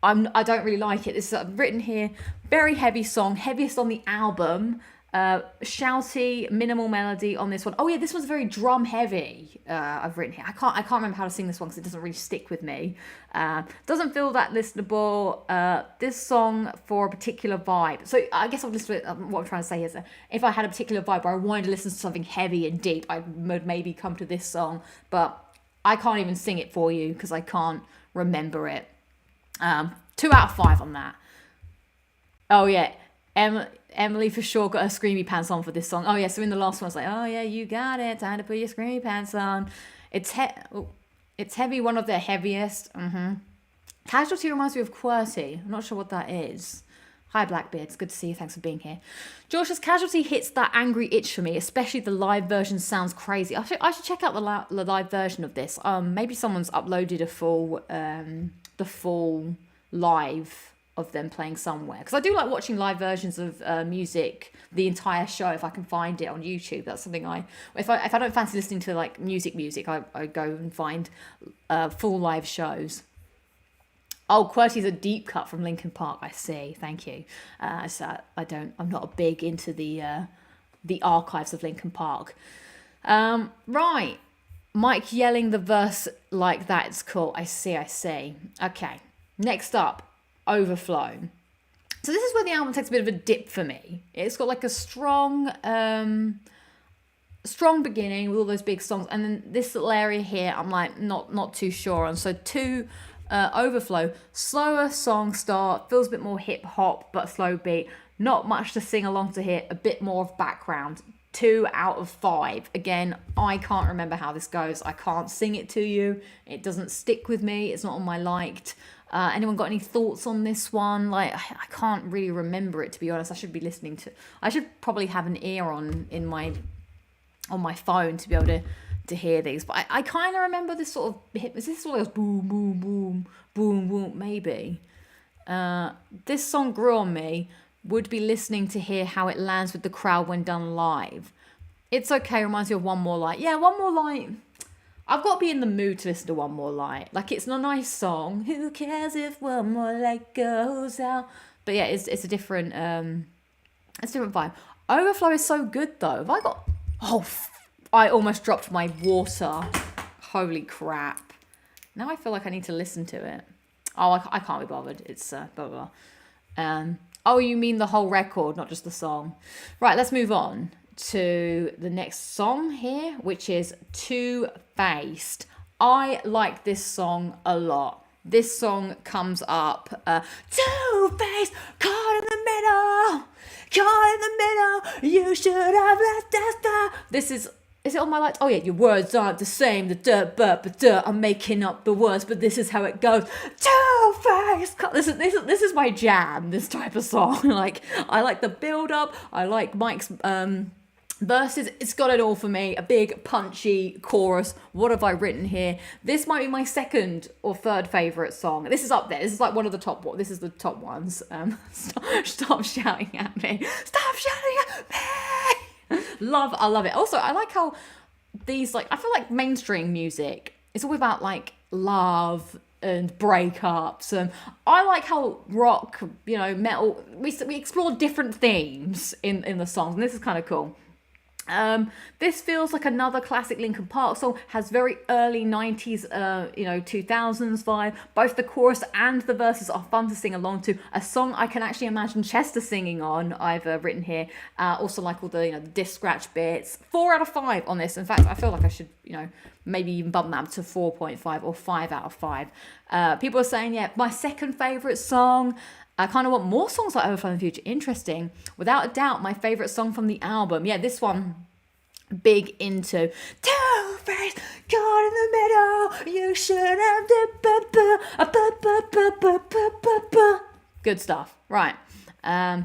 I don't really like it. It's written here, very heavy song, heaviest on the album. Shouty, minimal melody on this one. Oh yeah, this one's very drum heavy. I've written here. I can't remember how to sing this one because it doesn't really stick with me. Doesn't feel that listenable. This song for a particular vibe. So I guess I'll listen to it. What I'm trying to say is that if I had a particular vibe where I wanted to listen to something heavy and deep, I would maybe come to this song. But I can't even sing it for you because I can't remember it. 2 out of 5 on that. Oh yeah, Emily for sure got her screamy pants on for this song. Oh yeah, so in the last one it's like, oh yeah, you got it, time to put your screamy pants on. It's heavy, one of their heaviest. Casualty reminds me of QWERTY. I'm not sure what that is. Hi Blackbeard, it's good to see you, thanks for being here. Josh's Casualty hits that angry itch for me, especially the live version sounds crazy. I should check out the live version of this. Maybe someone's uploaded the full live of them playing somewhere. Because I do like watching live versions of music, the entire show, if I can find it on YouTube. That's something if I don't fancy listening to like music, I go and find full live shows. Oh, QWERTY's a deep cut from Linkin Park. I see. Thank you. So I'm not big into the archives of Linkin Park. Right. Mike yelling the verse like that. It's cool. I see. Okay. Next up, Overflow. So this is where the album takes a bit of a dip for me. It's got like a strong beginning with all those big songs, and then this little area here, I'm like not too sure on. So Overflow, slower song start, feels a bit more hip hop but slow beat, not much to sing along to here, a bit more of background. 2 out of 5. Again, I can't remember how this goes. I can't sing it to you. It doesn't stick with me. It's not on my liked. Anyone got any thoughts on this one? Like, I can't really remember it, to be honest. I should probably have an ear on my phone to be able to hear these. But I kind of remember this sort of hit. Is this all those boom, boom, boom, boom, boom? Maybe. This song grew on me. Would be listening to hear how it lands with the crowd when done live. It's okay, reminds me of One More Light. Yeah, One More Light. I've got to be in the mood to listen to One More Light. Like, it's a nice song. Who cares if one more light goes out? But yeah, it's a different vibe. Overflow is so good though. I almost dropped my water. Holy crap. Now I feel like I need to listen to it. Oh, I can't be bothered. It's blah, blah, blah. Oh, you mean the whole record, not just the song. Right, let's move on to the next song here, which is Two Faced. I like this song a lot. This song comes up, Two Faced, caught in the middle, you should have left us. This is it on my light? Oh yeah, your words aren't the same, the dirt, but I'm making up the words, but this is how it goes. Two Faced. This is my jam, this type of song. Like, I like the build up, I like Mike's verses. It's got it all for me. A big punchy chorus. What have I written here? This might be my second or third favorite song. This is up there. This is like one of the top. This is the top ones. Stop shouting at me. Stop shouting at me. I love it. Also, I like how these, like, I feel like mainstream music, it's all about like love and breakups. I like how rock, metal, we explore different themes in the songs, and this is kind of cool. This feels like another classic Linkin Park song, has very early 90s, 2000s vibe. Both the chorus and the verses are fun to sing along to. A song I can actually imagine Chester singing on, I've written here. Also like all the, the disc scratch bits. 4 out of 5 on this. In fact, I feel like I should, maybe even bump that up to 4.5 or 5 out of 5. People are saying, my second favourite song. I kind of want more songs like Overflow in the future. Interesting. Without a doubt, my favourite song from the album. Yeah, this one, big into. Two-faced, caught in the middle, you should have good stuff. Right. I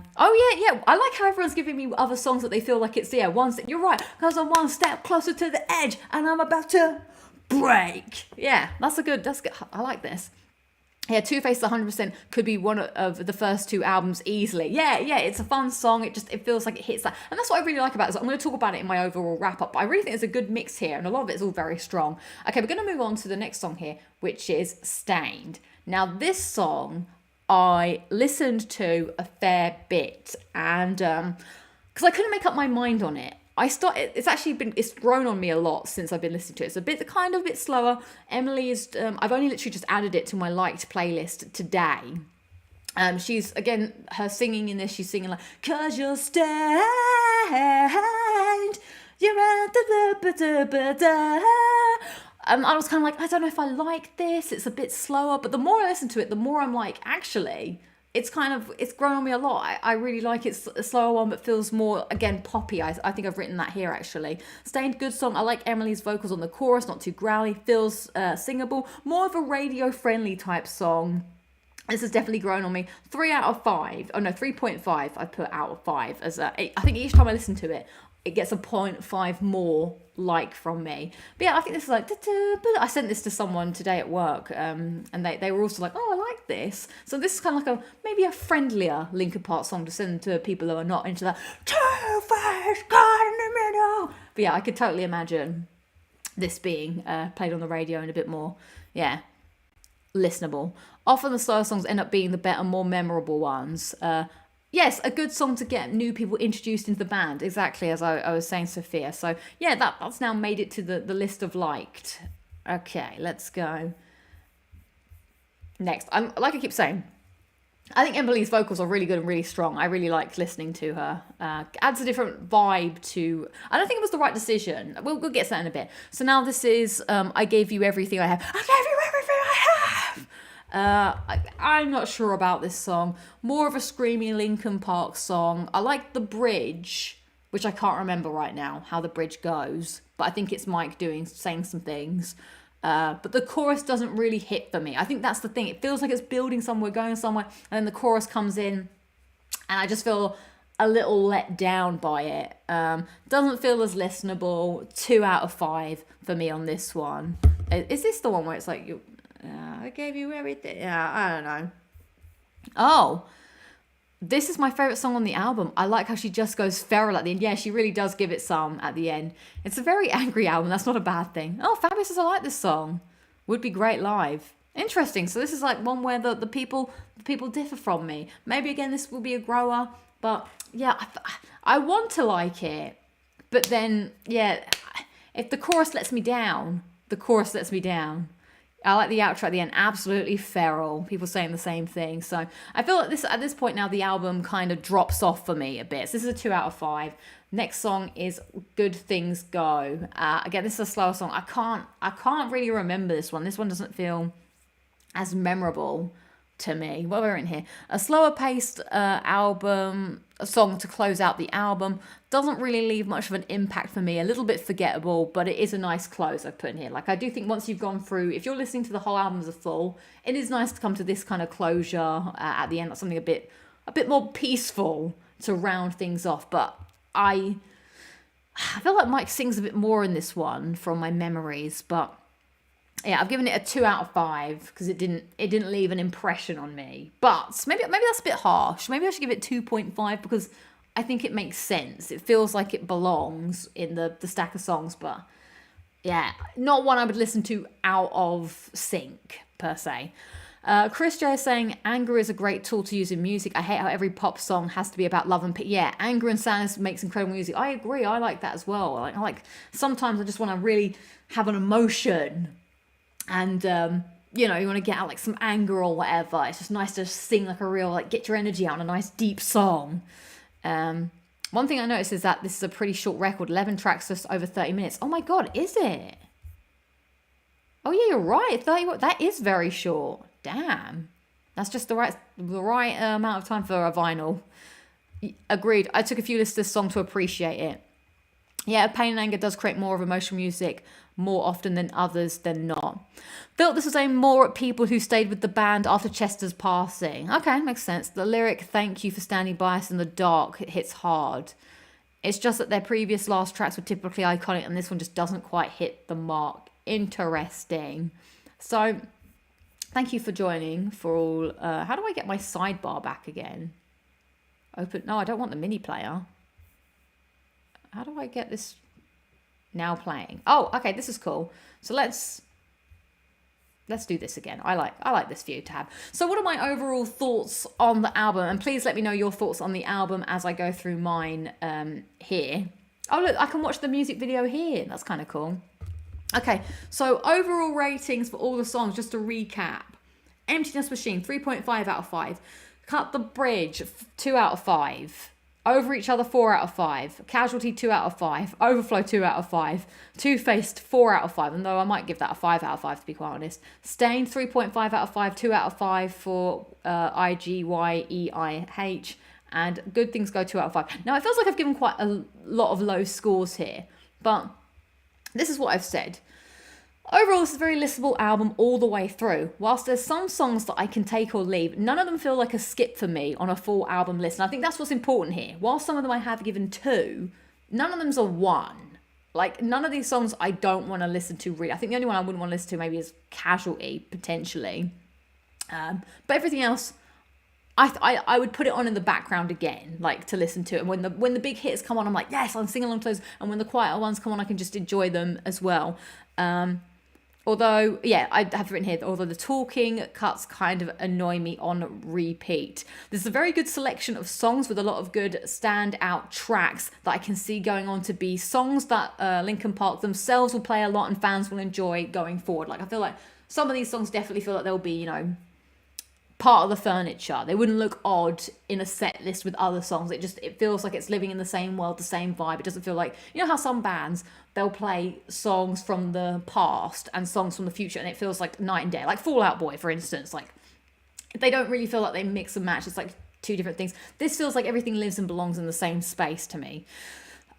like how everyone's giving me other songs that they feel like it's, you're right, because I'm one step closer to the edge, and I'm about to break. Yeah, that's good. I like this. Yeah, Two-Faced 100% could be one of the first 2 albums easily. Yeah, it's a fun song. It feels like it hits that. And that's what I really like about it. So I'm going to talk about it in my overall wrap-up. But I really think it's a good mix here, and a lot of it is all very strong. Okay, we're going to move on to the next song here, which is Stained. Now, this song I listened to a fair bit, and because I couldn't make up my mind on it. It's grown on me a lot since I've been listening to it. It's a bit slower. Emily is, I've only literally just added it to my liked playlist today. She's, again, her singing in this, she's singing like, 'cause you're stained, you're at the I was kind of like, I don't know if I like this. It's a bit slower, but the more I listen to it, the more I'm like, actually, it's grown on me a lot. I really like it. It's a slower one, but feels more, again, poppy. I think I've written that here, actually. Stained, good song. I like Emily's vocals on the chorus, not too growly. Feels singable. More of a radio-friendly type song. This has definitely grown on me. 3 out of 5. Oh, no, 3.5 I put out of 5. I think each time I listen to it, it gets a 0.5 more like from me. But yeah, I think this is like, I sent this to someone today at work, and they were also like, oh, I like this. So this is kind of like maybe a friendlier Linkin Park song to send to people who are not into that two-faced God in the middle. But yeah, I could totally imagine this being played on the radio and a bit more, listenable. Often the slower songs end up being the better, more memorable ones. Yes, a good song to get new people introduced into the band, exactly as I was saying, Sophia. So, yeah, that's now made it to the list of liked. Okay, let's go. Next, like I keep saying, I think Emily's vocals are really good and really strong. I really like listening to her. Adds a different vibe to... I don't think it was the right decision. We'll get to that in a bit. So now this is I Gave You Everything I Have. I gave you everything I have! I'm not sure about this song. More of a screamy Linkin Park song. I like the bridge, which I can't remember right now how the bridge goes, but I think it's Mike saying some things. But the chorus doesn't really hit for me. I think that's the thing. It feels like it's building somewhere, going somewhere, and then the chorus comes in, and I just feel a little let down by it. Doesn't feel as listenable. 2 out of 5 for me on this one. Is this the one where it's like, I gave you everything? Yeah, I don't know. Oh, this is my favourite song on the album. I like how she just goes feral at the end. Yeah, she really does give it some at the end. It's a very angry album. That's not a bad thing. Oh, Fabius says I like this song. Would be great live. Interesting. So this is like one where the people differ from me. Maybe again this will be a grower, but yeah, I want to like it. But then if the chorus lets me down, the chorus lets me down. I like the outro at the end, absolutely feral. People saying the same thing. So I feel like at this point now the album kind of drops off for me a bit. So this is a 2 out of 5. Next song is Good Things Go. Again, this is a slower song. I can't really remember this one. This one doesn't feel as memorable to me. What we're in here, a slower paced album, a song to close out the album, doesn't really leave much of an impact for me. A little bit forgettable, but it is a nice close I've put in here. Like I do think once you've gone through, if you're listening to the whole album as a full, it is nice to come to this kind of closure at the end, like something a bit more peaceful to round things off. But I feel like Mike sings a bit more in this one from my memories, but yeah, I've given it a 2 out of 5 because it didn't leave an impression on me. But maybe that's a bit harsh. Maybe I should give it 2.5 because I think it makes sense. It feels like it belongs in the stack of songs, but yeah, not one I would listen to out of sync per se. Chris J is saying, anger is a great tool to use in music. I hate how every pop song has to be about love and peace. Yeah, anger and sadness makes incredible music. I agree. I like that as well. I like sometimes I just want to really have an emotion. And, you know, you want to get out like some anger or whatever. It's just nice to sing like a real, like get your energy out on a nice deep song. One thing I noticed is that this is a pretty short record. 11 tracks, just over 30 minutes. Oh my God, is it? Oh yeah, you're right. 30, that is very short. Damn. That's just the right amount of time for a vinyl. Agreed. I took a few listens to this song to appreciate it. Yeah, Pain and Anger does create more of emotional music more often than others than not. Felt this was aimed more at people who stayed with the band after Chester's passing. Okay, makes sense. The lyric, thank you for standing by us in the dark, it hits hard. It's just that their previous last tracks were typically iconic and this one just doesn't quite hit the mark. Interesting. So, thank you for joining for all. How do I get my sidebar back again? Open. No, I don't want the mini player. How do I get this now playing? Oh, okay, this is cool. So let's do this again. I like this view tab. So what are my overall thoughts on the album? And please let me know your thoughts on the album as I go through mine here. Oh look, I can watch the music video here. That's kind of cool. Okay, so overall ratings for all the songs, just to recap. Emptiness Machine, 3.5 out of 5. Cut the Bridge, 2 out of 5. Over Each Other, 4 out of 5. Casualty, 2 out of 5. Overflow, 2 out of 5. Two-Faced, 4 out of 5, and though I might give that a 5 out of 5 to be quite honest. Stained, 3.5 out of 5. 2 out of 5 for IGYEIH. And Good Things Go, 2 out of 5. Now, it feels like I've given quite a lot of low scores here, but this is what I've said. Overall, this is a very listenable album all the way through. Whilst there's some songs that I can take or leave, none of them feel like a skip for me on a full album list. And I think that's what's important here. While some of them I have given 2, none of them's a 1. Like, none of these songs I don't want to listen to really. I think the only one I wouldn't want to listen to maybe is Casualty, potentially. But everything else, I would put it on in the background again, like to listen to it. And when the big hits come on, I'm like, yes, I'm singing along to those. And when the quieter ones come on, I can just enjoy them as well. Although, yeah, I have written here, although the talking cuts kind of annoy me on repeat. There's a very good selection of songs with a lot of good standout tracks that I can see going on to be songs that Linkin Park themselves will play a lot and fans will enjoy going forward. Like, I feel like some of these songs definitely feel like they'll be, you know, part of the furniture. They wouldn't look odd in a set list with other songs. It feels like it's living in the same world, the same vibe. It doesn't feel like, you know how some bands, they'll play songs from the past and songs from the future and it feels like night and day. Like Fall Out Boy, for instance. Like, they don't really feel like they mix and match. It's like 2 different things. This feels like everything lives and belongs in the same space to me.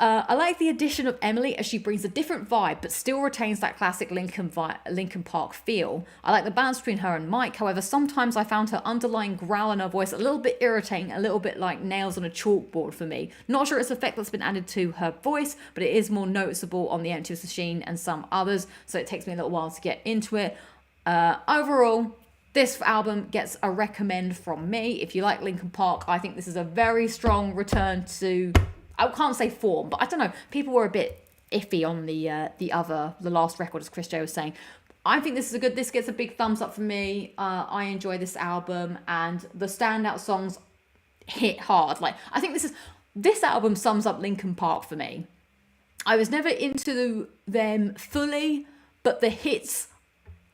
I like the addition of Emily as she brings a different vibe but still retains that classic Linkin Park feel. I like the balance between her and Mike. However, sometimes I found her underlying growl in her voice a little bit irritating, a little bit like nails on a chalkboard for me. Not sure it's effect that's been added to her voice, but it is more noticeable on the Emptiness Machine and some others, so it takes me a little while to get into it. Overall, this album gets a recommend from me. If you like Linkin Park, I think this is a very strong return to, I can't say form, but I don't know. People were a bit iffy on the last record, as Chris J was saying. I think this gets a big thumbs up for me. I enjoy this album and the standout songs hit hard. Like, I think this album sums up Linkin Park for me. I was never into them fully, but the hits,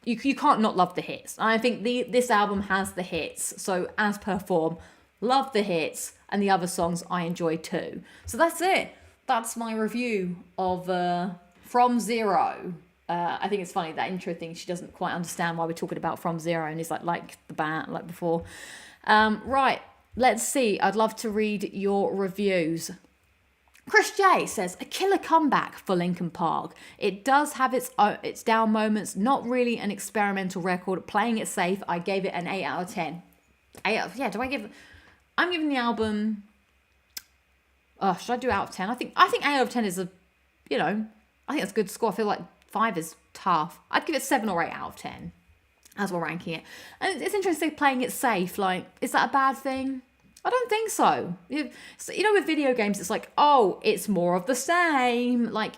you can't not love the hits. And I think this album has the hits. So as per form, love the hits. And the other songs I enjoy too. So that's it. That's my review of From Zero. I think it's funny, that intro thing, she doesn't quite understand why we're talking about From Zero. And it's like the band, like before. Right, let's see. I'd love to read your reviews. Chris J says, a killer comeback for Linkin Park. It does have its down moments. Not really an experimental record. Playing it safe, I gave it an 8 out of 10. I'm giving the album, should I do out of 10? I think 8 out of 10 is I think that's a good score. I feel like 5 is tough. I'd give it 7 or 8 out of 10 as we're ranking it. And it's interesting playing it safe. Like, is that a bad thing? I don't think so. With video games, it's like, oh, it's more of the same. Like,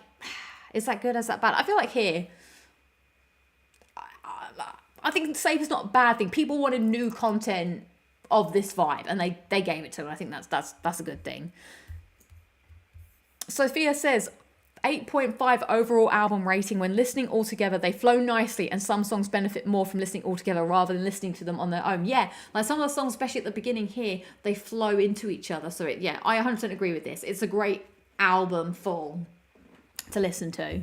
is that good? Is that bad? I feel like here, I think safe is not a bad thing. People wanted new content of this vibe, and they gave it to them. I think that's a good thing. Sophia says 8.5 overall album rating. When listening all together, they flow nicely, and some songs benefit more from listening all together rather than listening to them on their own. Yeah, like some of the songs, especially at the beginning here, they flow into each other. So I 100% agree with this. It's a great album full to listen to.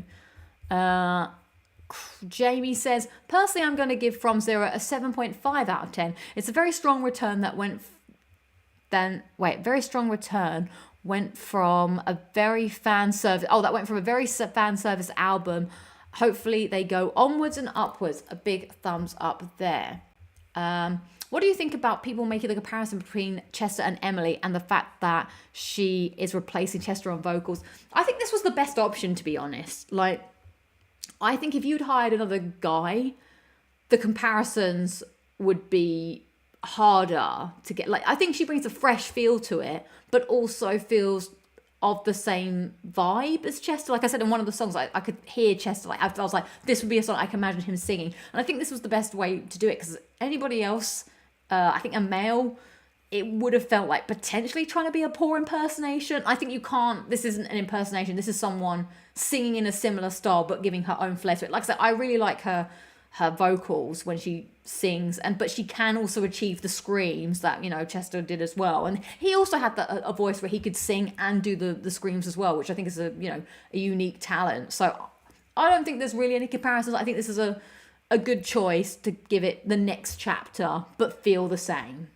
Jamie says, personally, I'm going to give From Zero a 7.5 out of 10. It's a very strong return that went from a very fan service. Oh, that went from a very fan service album. Hopefully they go onwards and upwards. A big thumbs up there. What do you think about people making the comparison between Chester and Emily and the fact that she is replacing Chester on vocals? I think this was the best option, to be honest. Like, I think if you'd hired another guy, the comparisons would be harder to get. Like, I think she brings a fresh feel to it, but also feels of the same vibe as Chester. Like I said in one of the songs, I could hear Chester. Like, I was like, this would be a song I can imagine him singing. And I think this was the best way to do it, because anybody else, I think a male, it would have felt like potentially trying to be a poor impersonation. I think you can't, this isn't an impersonation. This is someone singing in a similar style, but giving her own flair to it. Like I said, I really like her vocals when she sings, but she can also achieve the screams that, Chester did as well. And he also had a voice where he could sing and do the screams as well, which I think is a unique talent. So I don't think there's really any comparisons. I think this is a good choice to give it the next chapter, but feel the same.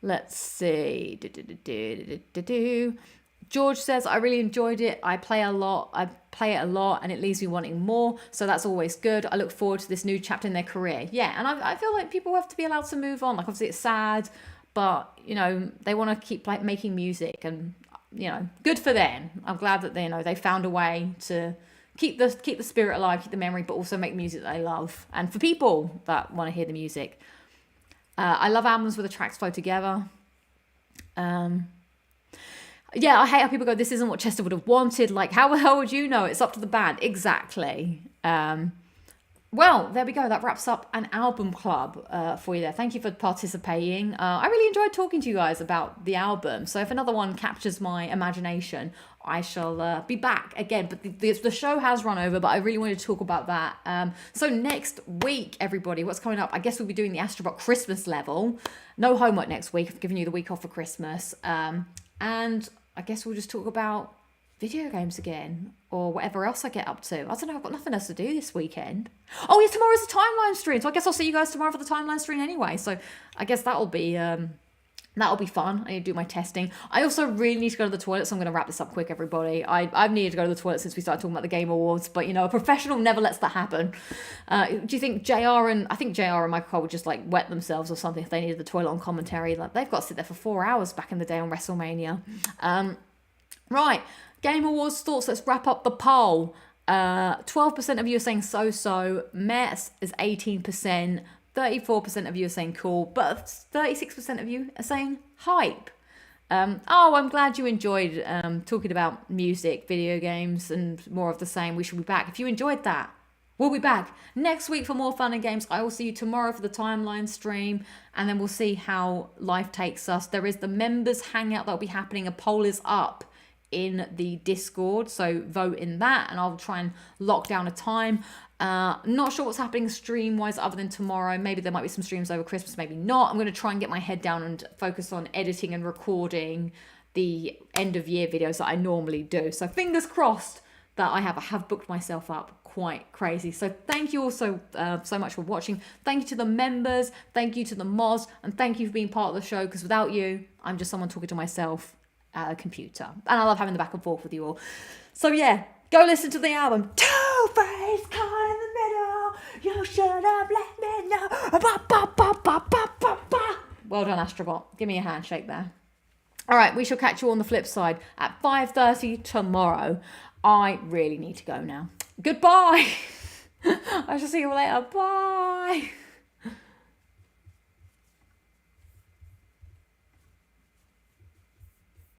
Let's see. George says, I really enjoyed it. I play it a lot, and it leaves me wanting more. So that's always good. I look forward to this new chapter in their career. Yeah, and I feel like people have to be allowed to move on. Like, obviously it's sad, but, they want to keep making music, and, good for them. I'm glad that they found a way to keep the spirit alive, keep the memory, but also make music that they love. And for people that want to hear the music. I love albums where the tracks flow together. Yeah, I hate how people go, this isn't what Chester would have wanted. Like, how the hell would you know? It's up to the band. Exactly. Well, there we go. That wraps up an album club for you there. Thank you for participating. I really enjoyed talking to you guys about the album. So if another one captures my imagination, I shall be back again. But the show has run over, but I really wanted to talk about that. So next week, everybody, what's coming up? I guess we'll be doing the Astrobot Christmas level. No homework next week. I've given you the week off for Christmas. And I guess we'll just talk about video games again, or whatever else I get up to. I don't know, I've got nothing else to do this weekend. Oh yeah, tomorrow's the timeline stream, so I guess I'll see you guys tomorrow for the timeline stream anyway. So I guess that'll be fun. I need to do my testing. I also really need to go to the toilet, so I'm going to wrap this up quick, everybody. I've needed to go to the toilet since we started talking about the Game Awards, but a professional never lets that happen. Do you think JR and Michael Cole would just wet themselves or something if they needed the toilet on commentary? Like, they've got to sit there for 4 hours back in the day on WrestleMania. Right, Game Awards thoughts. Let's wrap up the poll. 12% of you are saying so. Mets is 18%. 34% of you are saying cool, but 36% of you are saying hype. I'm glad you enjoyed talking about music, video games, and more of the same. We should be back. If you enjoyed that, we'll be back next week for more fun and games. I will see you tomorrow for the timeline stream, and then we'll see how life takes us. There is the members hangout that will be happening. A poll is up in the Discord, so vote in that, and I'll try and lock down a time. Not sure what's happening stream wise other than tomorrow. Maybe there might be some streams over Christmas, maybe not. I'm going to try and get my head down and focus on editing and recording the end of year videos that I normally do. So fingers crossed that I have booked myself up quite crazy. So thank you all so much for watching. Thank you to the members, thank you to the mods, and thank you for being part of the show, because without you, I'm just someone talking to myself at a computer, and I love having the back and forth with you all. So yeah, go listen to the album. Two-Face caught in the middle, you should have let me know. Ba, ba, ba, ba, ba, ba, ba. Well done, Astrobot. Give me a handshake there. All right, we shall catch you on the flip side at 5:30 tomorrow. I really need to go now. Goodbye. I shall see you later. Bye.